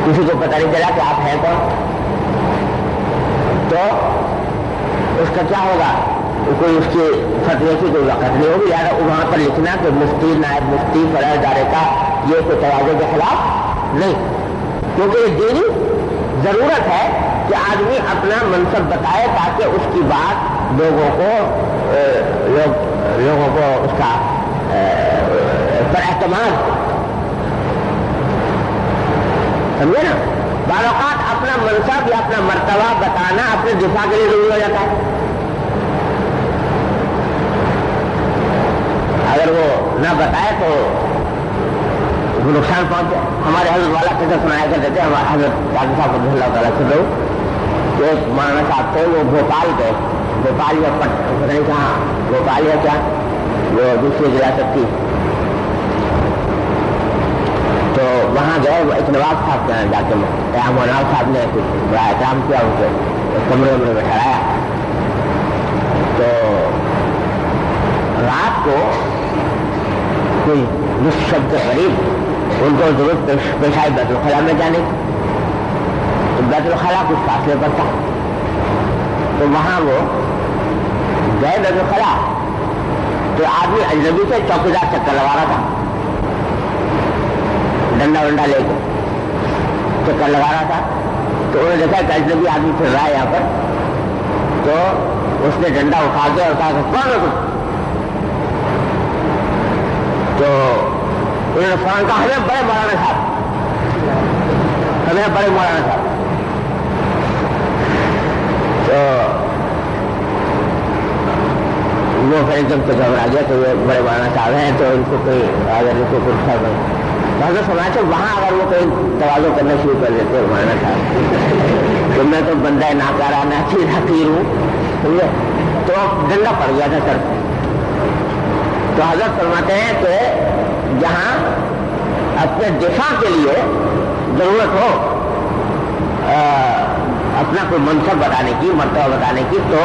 کسی کو پتہ نہیں چلا کہ آپ ہیں کون. تو اس کا کیا ہوگا, کوئی اس کی فتوے کی کوئی وقت نہیں ہوگی. یار وہاں پر لکھنا کہ مفتی, نائب مفتی, فرع ادارے کا یہ کوئی تواضع کے خلاف نہیں, کیونکہ یہ دینی ضرورت ہے کہ آدمی اپنا منصب بتائے تاکہ اس کی بات لوگوں کو اس کا پر اعتماد. سمجھے نا؟ بعض اوقات اپنا منصب یا اپنا مرتبہ بتانا اپنے دفاع کے لیے ضروری ہو جاتا ہے. اگر وہ نہ بتائے تو نقصان پہنچے. ہمارے حضرت والا کیسے سنایا کرتے تھے, ہمارے حضرت قاضی صاحب رضی اللہ تعالیٰ سے لوگ, ایک مولانا صاحب تھے, وہ بھوپال گئے, بھوپال یا پتہ نہیں کہاں, بھوپال یا کیا وہ دوسری ریاست تھی, تو وہاں گئے. وہ ایک نواب صاحب کے جا کے نواب صاحب نے کچھ بڑا احترام کیا, ان کو کمرے میں بٹھایا. تو رات کو کوئی نصف شب کے قریب ان کو ضرورت پیش آئی بیت الخلاء میں جانے کی. تو بیت الخلاء کچھ فاصلے پر تھا, تو وہاں وہ گئے بیت الخلاء. تو آدمی اجنبی سے چوکیدار چکر لگا رہا تھا, ڈنڈا ونڈا لے کے چکر لگا رہا تھا. تو انہوں نے دیکھا کہ اجنبی آدمی پھر رہا ہے یہاں پر, تو اس نے ڈنڈا اٹھا کے اور کہا کہ کون ہو تم. تو انہوں نے فوراً کہا ہمیں بڑے مولانا صاحب, ہمیں بڑے مولانا صاحب. تو وہ پھر ایک دم سے گھبرا گیا کہ وہ بڑے مولانا صاحب ہیں, تو ان کو کوئی اگر ان کو کچھ حضرت سماج سے وہاں اگر وہ کوئی تواضع کرنا شروع کر دیتے مولانا صاحب, تو میں تو بندہ ناکارہ ناچیز حقیر ہوں, سمجھے, تو ڈنڈا پڑ گیا تھا سر. تو حضرت فرماتے ہیں کہ جہاں اپنے دفاع کے لیے ضرورت ہو اپنا کوئی منصب بتانے کی, مرتبہ بتانے کی, تو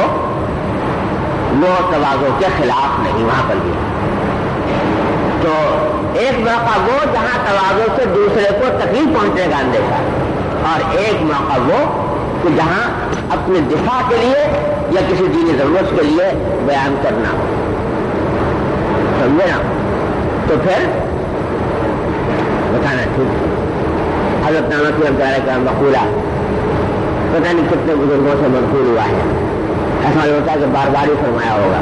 وہ تواضع کے خلاف نہیں وہاں پر بھی. تو ایک موقع وہ جہاں تواضع سے دوسرے کو تکلیف پہنچنے کا اندیشہ, اور ایک موقع وہ کہ جہاں اپنے دفاع کے لیے یا کسی دینی ضرورت کے لیے بیان کرنا ہو. سمجھے نا؟ تو پھر بتانا ٹھیک. حضرت نعمت اللہ کا مقولہ پتہ نہیں کتنے بزرگوں سے منقول ہوا ہے, ایسا ہوتا ہے کہ بار بار ہی فرمایا ہوگا.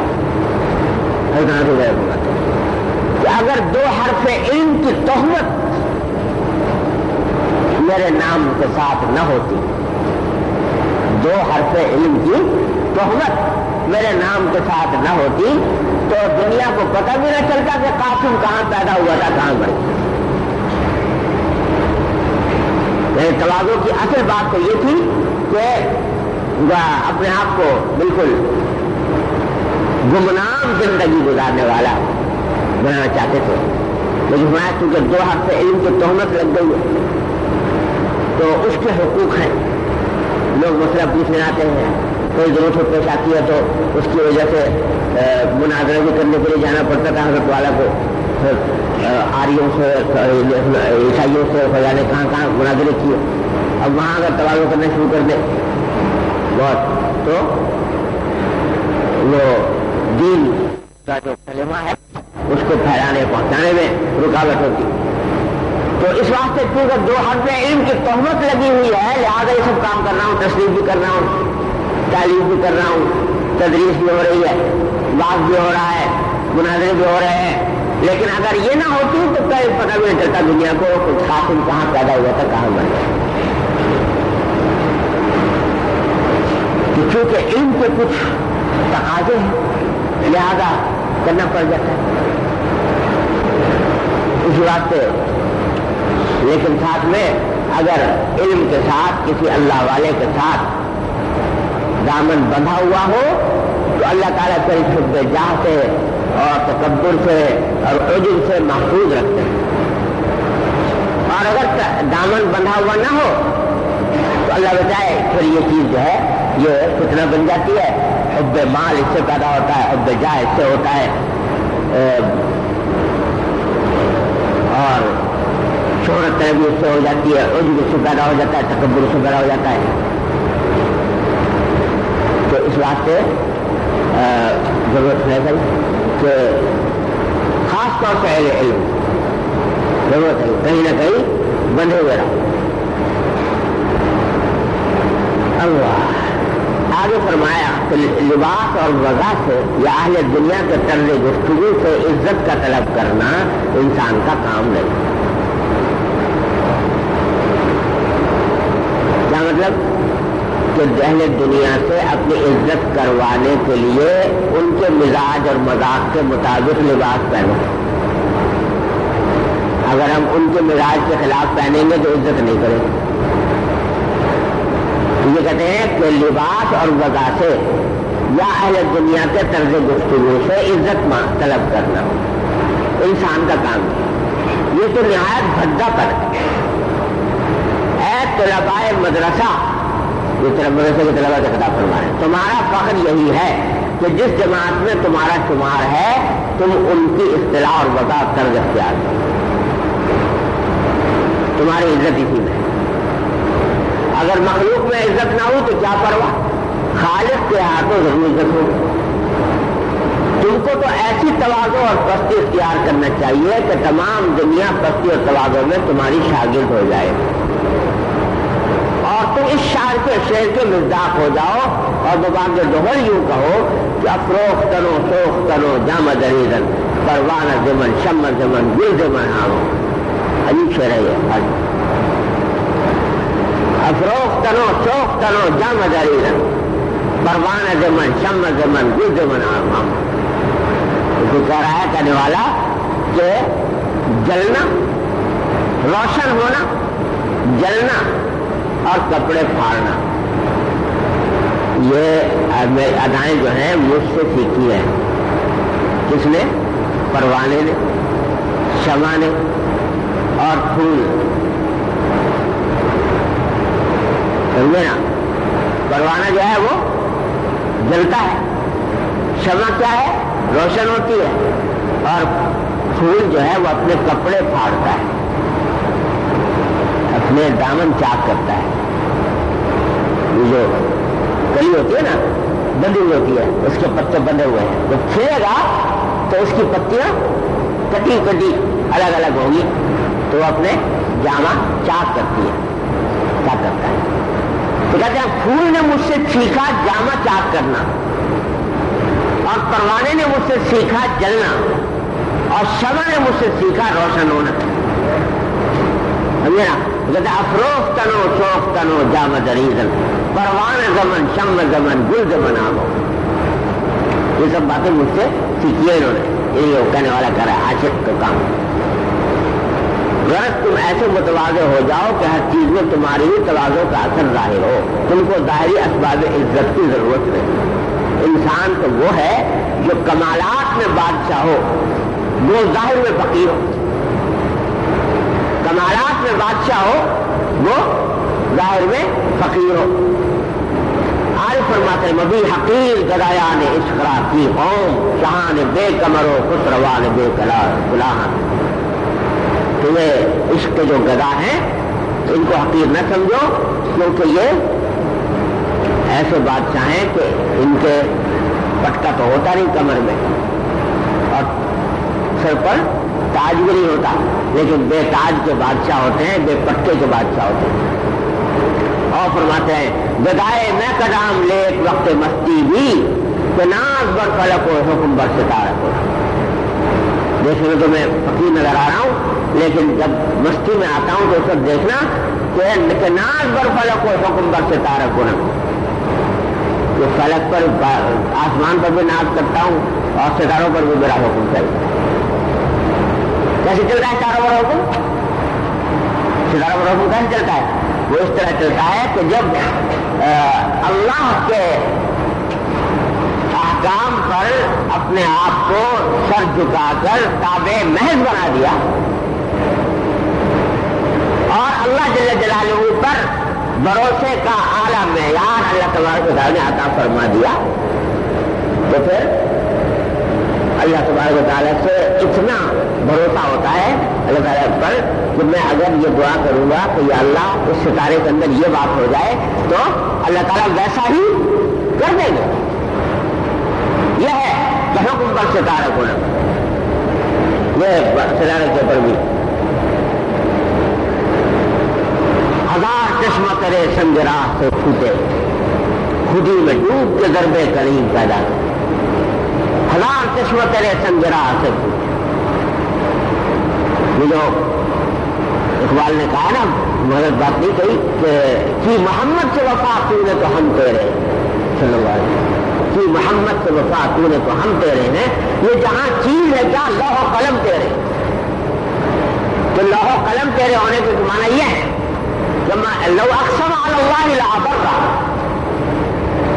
حضرت نعمت اللہ کہ اگر دو حرف علم کی تہمت میرے نام کے ساتھ نہ ہوتی، 2 حرف علم کی تہمت میرے نام کے ساتھ نہ ہوتی تو دنیا کو پتہ بھی نہ چلتا کہ قاسم کہاں پیدا ہوا تھا، کہاں مر گیا۔ تواضع کی اصل بات تو یہ تھی کہ اپنے آپ کو بالکل گمنام زندگی گزارنے والا بنانا چاہتے تھے، لیکن میں چونکہ 2 حرف علم کی تہمت لگ گئی ہے تو اس کے حقوق ہیں، لوگ مسئلہ پوچھنے آتے ہیں، کوئی ضرورت ہو پیش آتی ہے تو اس کی وجہ سے مناظرہ بھی کرنے کے لیے جانا پڑتا تھا حضرت والا کو، آریوں سے عیسائیوں سے خدا نے کہاں مناظرے کیے۔ اب وہاں اگر تواضع کرنا شروع کر دے بہت تو وہ دین کا جو کلمہ ہے اس کو پھیلانے پہنچانے میں رکاوٹ ہوتی۔ تو اس واسطے کیونکہ 2 حرف علم کی تہمت لگی ہوئی ہے لہٰذا یہ سب کام کر رہا ہوں، تصریف بھی کر رہا ہوں، تعلیم بھی کر رہا ہوں، تدریس بھی ہو رہی ہے، بات بھی ہو رہا ہے، مناظرے بھی ہو رہے ہیں، لیکن اگر یہ نہ ہوتی تو کئی پتہ بھی نہیں چلتا دنیا کو کچھ قاسم کہاں پیدا ہوا تھا، کہاں مر گیا۔ کیونکہ علم کے کچھ تقاضے ہیں لہذا کرنا پڑ جاتا ہے اس واسطے، لیکن ساتھ میں اگر علم کے ساتھ کسی اللہ والے کے ساتھ دامن بندھا ہوا ہو تو اللہ تعالیٰ پھر حب جاہ سے اور تکبر سے اور عجب سے محفوظ رکھتے ہیں، اور اگر دامن بندھا ہوا نہ ہو تو اللہ بچائے پھر یہ چیز جو ہے یہ فتنہ بن جاتی ہے، حب مال اس سے پیدا ہوتا ہے، حب جاہ اس سے ہوتا ہے، اور شہرت طلبی اس سے ہو جاتی ہے، عجب اس سے پیدا ہو جاتا ہے، تکبر اس سے پیدا ہو جاتا ہے۔ تو اس واسطے ضرورت ہے کہ خاص طور سے اہل علم ضرورت ہے کہیں نہ کہیں بندھے ہوئے رہو۔ اللہ آگے فرمایا کہ لباس اور وضع سے یا اہل دنیا کے طرز گفتگو سے عزت کا طلب کرنا انسان کا کام نہیں۔ کیا مطلب؟ کہ اہل دنیا سے اپنی عزت کروانے کے لیے ان کے مزاج اور مذاق کے مطابق لباس پہنو۔ اگر ہم ان کے مزاج کے خلاف پہنیں گے تو عزت نہیں کریں گے۔ یہ کہتے ہیں کہ لباس اور وضع سے یا اہل دنیا کے طرز گفتگو سے عزت طلب کرنا انسان کا کام ہے۔ یہ تو نہایت بھدا پر اے طلباء مدرسہ، یہ مدرسے کے طلباء کا خطاب فرما رہے ہیں، تمہارا فخر یہی ہے کہ جس جماعت میں تمہارا شمار ہے تم ان کی اصطلاح اور وضع طرز اختیار کرو، تمہاری عزت اسی میں۔ اگر مخلوق میں عزت نہ ہو تو کیا پرواہ، خالق کے ہاتھوں ضرور عزت ہو۔ تم کو تو ایسی تواضع اور پستی اختیار کرنا چاہیے کہ تمام دنیا پستی اور تواضع میں تمہاری شاگرد ہو جائے، اور تم اس شعر کے مصداق ہو جاؤ، اور زبان کے دوہر یوں کہو کہ افروختنو سوختنو جام دریدن پروان زمن شم زمن گل زمن آو۔ عجیب شعر ہے یہ، افروختنو سوختنو جام دریدن پروان زمن شم زمن گل زمن آو۔ تو کہہ رہا ہے کہنے والا کہ جلنا، روشن ہونا، جلنا اور کپڑے پھاڑنا، یہ ادائیں جو ہیں مجھ سے سیکھی ہیں۔ کس نے؟ پروانے نے، شمع نے اور پھول۔ سمجھے نا؟ پروانہ جو ہے وہ جلتا ہے، شمع کیا ہے؟ روشن ہوتی ہے، اور پھول جو ہے وہ اپنے کپڑے پھاڑتا ہے، اپنے دامن چاک کرتا ہے۔ یہ جو کلی ہوتی ہے نا، بندھی ہوئی ہوتی ہے، اس کے پتے بندھے ہوئے ہیں، جب کھلے گا تو اس کی پتیاں کٹی کٹی الگ الگ ہوں گی تو وہ اپنے جامہ چاک کرتی ہے، کیا کرتا ہے؟ تو کہتے ہیں پھول نے مجھ سے سیکھا جامہ چاک کرنا، اور پروانے نے مجھ سے سیکھا جلنا، اور شمع نے مجھ سے سیکھا روشن ہونا۔ سمجھے نا؟ کہتے افروختن و شوختن و جام دریزن پروان زمن شم زمن گل زمن آگو. یہ سب باتیں مجھ سے سیکھیے انہوں نے. یہ وہ کہنے والا کر رہا ہے عاشق کا کام. غرض تم ایسے متواضع ہو جاؤ کہ ہر چیز میں تمہاری ہی تواضع کا اثر ظاہر ہو. تم کو ظاہری اسباب عزت کی ضرورت نہیں. انسان تو وہ ہے جو کمالات میں بادشاہ ہو, وہ ظاہر میں فقیر ہو. کمالات میں بادشاہ ہو, وہ ظاہر میں فقیر ہو. عارف فرماتے ہیں مبی حقیر گدایان اشقرا کی قوم شہان بے کمر و خسروان بے کلاہن. تمہیں عشق کے جو گدا ہیں ان کو حقیر نہ سمجھو, کیونکہ یہ ایسے بادشاہ ہیں کہ ان کے پٹکا تو ہوتا نہیں کمر میں اور سر پر تاج بھی نہیں ہوتا, لیکن بے تاج کے بادشاہ ہوتے ہیں, بے پٹکے کے بادشاہ ہوتے ہیں. اور فرماتے ہیں گدائے میں قدام لے ایک وقت مستی بھی کہ ناز بر فلک و حکم بر ستارہ کو. دیکھنے میں تو میں فقیر نظر آ رہا ہوں, لیکن جب مستی میں آتا ہوں تو اس وقت دیکھنا کہ ناز بر فلک و حکم بر ستارہ کو. کہ فلک پر آسمان پر بھی ناز کرتا ہوں اور ستاروں پر بھی میرا حکم چلتا ہے. کیسے چل رہا ہے ستاروں پر حکم؟ ستاروں پر حکم کیسے چلتا ہے؟ وہ اس طرح چلتا ہے کہ جب اللہ کے احکام پر اپنے آپ کو سر جھکا کر تابع محض بنا دیا اور اللہ جل جلالہ پر بھروسے کا اعلیٰ معیار اللہ تبارک و تعالیٰ نے عطا فرما دیا, تو پھر اللہ تبارک و تعالیٰ سے اتنا بھروسہ ہوتا ہے اللہ تعالیٰ پر کہ میں اگر یہ دعا کروں گا کہ یا اللہ اس ستارے کے اندر یہ بات ہو جائے تو اللہ تعالیٰ ویسا ہی کر دیں گے. یہ ہے کہ حکم پر ستارہ کو نہ, یہ ستارے کے اوپر بھی ہزار چشمہ کرے سنگ راہ سے پھوٹے خودی میں ڈوب کے ضربے کریم پیدا کر. ہزار چشمہ کرے سنگ راہ سے پھوٹے. یہ جو اقبال نے کہا نا, مدد بات نہیں کہی کہ محمد سے وفا تو نے تو ہم تیرے صلی اللہ علیہ وسلم, کہ محمد سے وفا تو نے تو ہم تیرے ہیں. یہ جہاں چیز ہے کیا لوح و قلم تیرے, تو لوح و قلم تیرے ہونے کے معنی یہ ہے کہ لو اقسم علی اللہ لابرہ,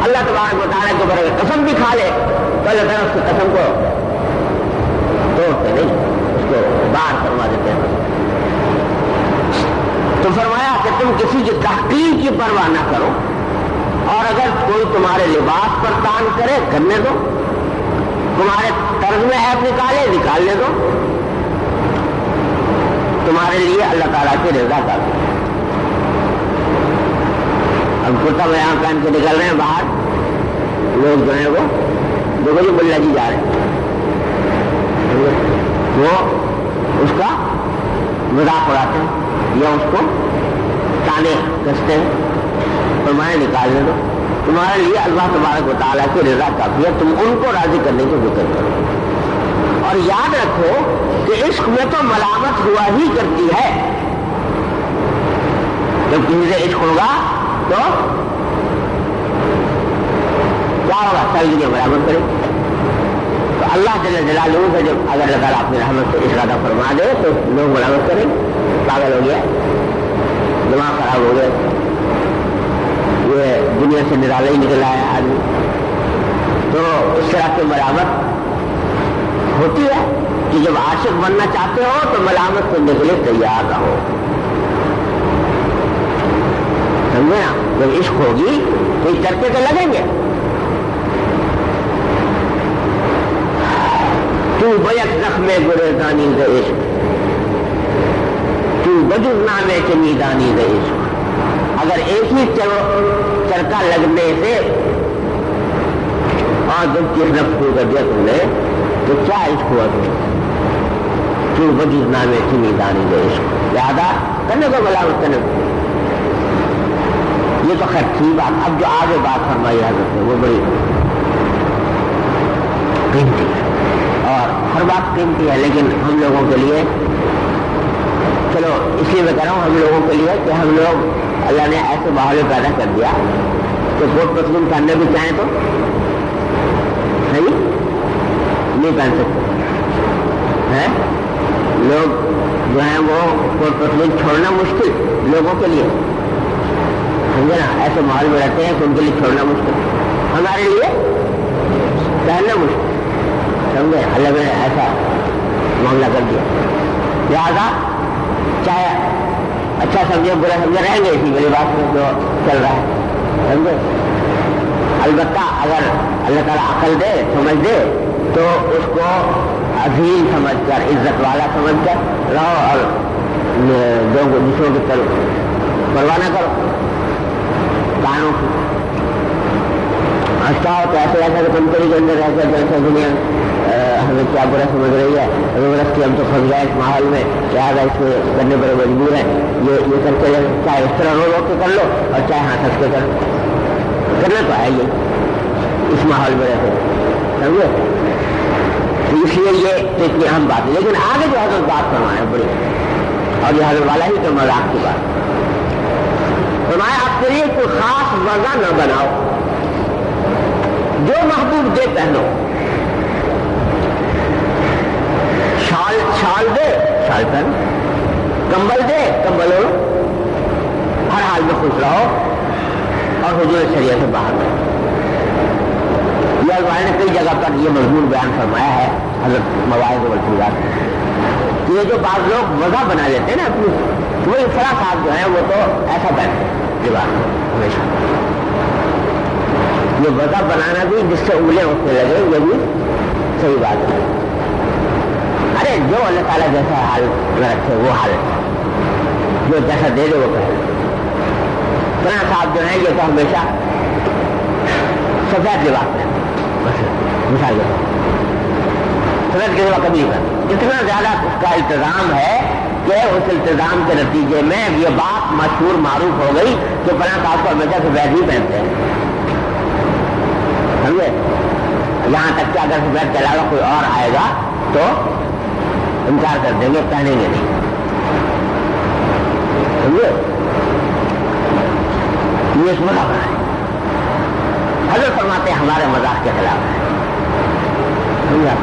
اللہ تبارک و تعالیٰ کے اوپر قسم بھی کھا لے تو اللہ تعالیٰ اس کی قسم کو توڑتے نہیں, اس کو باہر کروا دیتے ہیں. تو فرمایا کہ تم کسی کی تحقیر کی پرواہ نہ کرو, اور اگر کوئی تمہارے لباس پر تان کرے کرنے دو, تمہارے طرز میں عیب نکالنے دو, تمہارے لیے اللہ تعالیٰ کی رضا کا. اب کرتا بیان پہن کے نکل رہے ہیں باہر, لوگ جو ہیں وہ دیکھو جی ملا جی جا رہے ہیں, وہ اس کا مذاق اڑاتے ہیں یا اس کو تانے کستے ہیں. فرمایا نکالنے دو, تمہارے لیے اللہ تبارک و تعالیٰ کی رضا کافی ہے, تم ان کو راضی کرنے کی فکر کرو. اور یاد رکھو کہ عشق میں تو ملامت ہوا ہی کرتی ہے. جب کسی سے عشق ہوگا تو کیا ہوگا, ساری دنیا ملامت کرے. تو اللہ جل جلالہ سے جب اگر اللہ تعالیٰ اپنی رحمت سے ارادہ فرما دے تو لوگ ملامت کریں, پاگل ہو گیا, دماغ خراب ہو گیا, یہ دنیا سے نرالا ہی نکلا ہے آدمی. تو اس طرح کی ملامت ہوتی ہے کہ جب عاشق بننا چاہتے ہو تو ملامت کرنے کے لیے تیار رہو. سمجھے نا, جب عشق ہوگی تو یہ چرچے تو لگیں گے. تو بیک زخم گریزانی ز عشق, تو بجز نامے کے میدانی ز عشق. اگر ایک ہی چرکا لگنے سے اور جب کس نفس کو کر دیا تم نے تو کیا عشق ہوا تمہیں. تو بجز نامے کے میدانی ز عشق, لہذا کرنے کو ملامت کرنے کو. یہ تو خیر تھی بات. اب جو آگے بات فرمائی حضرت ہے وہ بڑی قیمتی ہے, اور ہر بات قیمتی ہے, لیکن ہم لوگوں کے لیے چلو اس لیے میں کہہ رہا ہوں ہم لوگوں کے لیے کہ ہم لوگ اللہ نے ایسے ماحول پیدا کر دیا کہ کوٹ پتلون پہننے بھی چاہیں تو نہیں پہن سکتے ہیں. لوگ جو ہیں وہ کوٹ پتلون چھوڑنا مشکل لوگوں کے لیے, سمجھے نا, ایسے ماحول میں رہتے ہیں کہ ان کے لیے چھوڑنا مشکل, ہمارے لیے پہننا مشکل, سمجھے. اللہ نے ایسا معاملہ کر دیا, لہٰذا چاہے اچھا سمجھے برا سمجھے رہیں گے اسی میری بات میں جو چل رہا ہے, سمجھے. البتہ اگر اللہ تعالیٰ عقل دے سمجھ دے تو اس کو عظیم سمجھ کر عزت والا سمجھ کر رہو اور دوسروں کی طرف پرواہ نہ کرو کانوں کی. اچھا ہو تو ایسے ایسا کمپنی کے اندر ایسا جیسا دنیا ہمیں کیا برا سمجھ رہی ہے, زبردستی ہم تو پھنس گئے اس ماحول میں, لہٰذا اس میں کرنے پر مجبور ہے. یہ کر کے چاہے اس طرح رو کے کر لو اور چاہے ہاتھ ہنس کے کر لو, کرنا تو ہے یہ اس ماحول میں رہتے, سمجھے. اس لیے یہ اتنی اہم بات ہے. لیکن آگے جو حضرت بات فرمائے بڑی, اور یہ حضرت والا ہی تو مذاق کی بات فرمایا, آپ کے لیے کوئی خاص وضع نہ بناؤ, جو محبوب دے پہنو. شال دے شال پہنو, کمبل دے کمبل اڑو, ہر حال میں خوش رہو اور حضور شریعت سے باہر رہو. یہ علماء نے کئی جگہ پر یہ مضمون بیان فرمایا ہے حضرت مواعظ و ملفوظات کہ یہ جو بعض لوگ وضع بنا لیتے ہیں نا اپنی, وہ افرا صاحب جو ہیں وہ تو ایسا پہنتے ہیں لباس ہمیشہ. یہ وضع بنانا بھی جس سے انگلیں اٹھنے لگے یہ بھی صحیح بات ہے. ارے جو اللہ تعالیٰ جیسا حال میں رکھے وہ حال, جو جیسا دے دے وہ کہے. فلاں صاحب جو ہیں یہ تو ہمیشہ سفید لباس میں مثال کے سفید کے لباس کبھی نہیں کرتے. اتنا زیادہ اس کا التزام ہے کہ اس التزام کے نتیجے میں یہ بات مشہور معروف ہو گئی کہ فلاں صاحب کو ہمیشہ سفید ہی پہنتے ہیں, سمجھے. یہاں تک کہ اگر سفید کے علاوہ کوئی اور آئے گا تو انکار کر دیں گے, پہنیں گے نہیں, سمجھے. یہ اس مذاق ہے. حضرت فرماتے ہیں ہمارے مذاق کے خلاف ہے, سمجھا.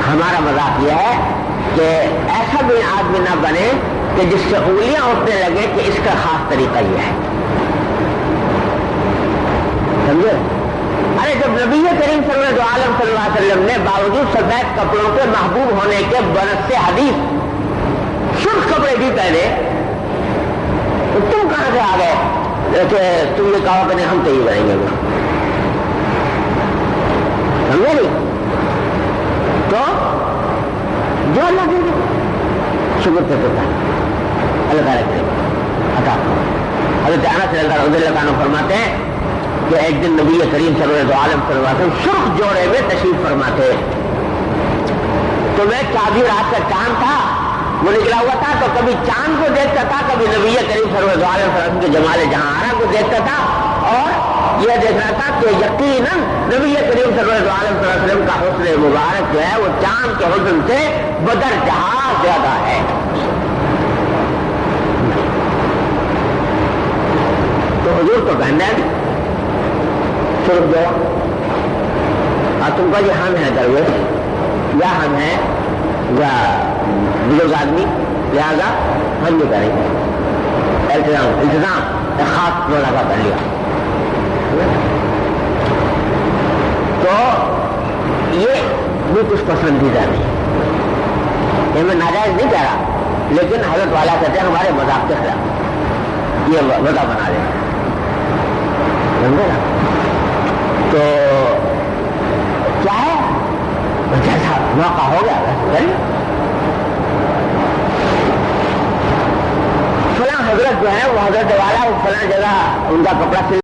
ہمارا مذاق یہ ہے کہ ایسا بھی آدمی نہ بنے کہ جس سے انگلیاں اٹھنے لگے کہ اس کا خاص طریقہ یہ ہے, سمجھے. ارے جب نبی کریم صلی اللہ علیہ وسلم نے باوجود سفید کپڑوں کے محبوب ہونے کے برس سے حدیث سرخ کپڑے بھی پہنے, تو تم کہاں سے آ گئے کہ تم یہ کہو کہ نہیں ہم تو یہ بنائیں گے, سمجھے نہیں. تو جو اللہ دے شکر سے کرتا اللہ تعالیٰ کرے عطا. حضرت انس رضی اللہ عنہ فرماتے ہیں کہ ایک دن نبی کریم صلی اللہ علیہ وسلم سرخ جوڑے میں تشریف فرماتے, تو میں چاندی رات کا چاند تھا وہ نکلا ہوا تھا, تو کبھی چاند کو دیکھتا تھا, کبھی نبی کریم صلی اللہ علیہ وسلم کے جمال جہاں کو دیکھتا تھا, اور یہ دیکھ رہا تھا کہ یقیناً نبی کریم صلی اللہ علیہ وسلم کا حسن مبارک جو ہے وہ چاند کے حسن سے بدر جہاں زیادہ ہے. تو حضور تو پہننا ہے سرخ جو, اور تم کو یہ ہم ہے درویش یا ہم ہیں یا بزرگ آدمی, لہذا ہم نہیں کریں گے. التزام ایک خاص روزہ کا کر لیا. تو یہ بھی کچھ پسندیدہ نہیں, یہ میں ناجائز نہیں کہہ رہا, لیکن حضرت والا کہتے ہیں ہمارے مذاق کے خلاف یہ وضع بنا لیں, سمجھے نا. تو کیا ہے جیسا موقع ہو گیا ویسے کریے. فلاں حضرت جو ہے وہ حضرت والا وہ فلاں جگہ ان کا کپڑا سل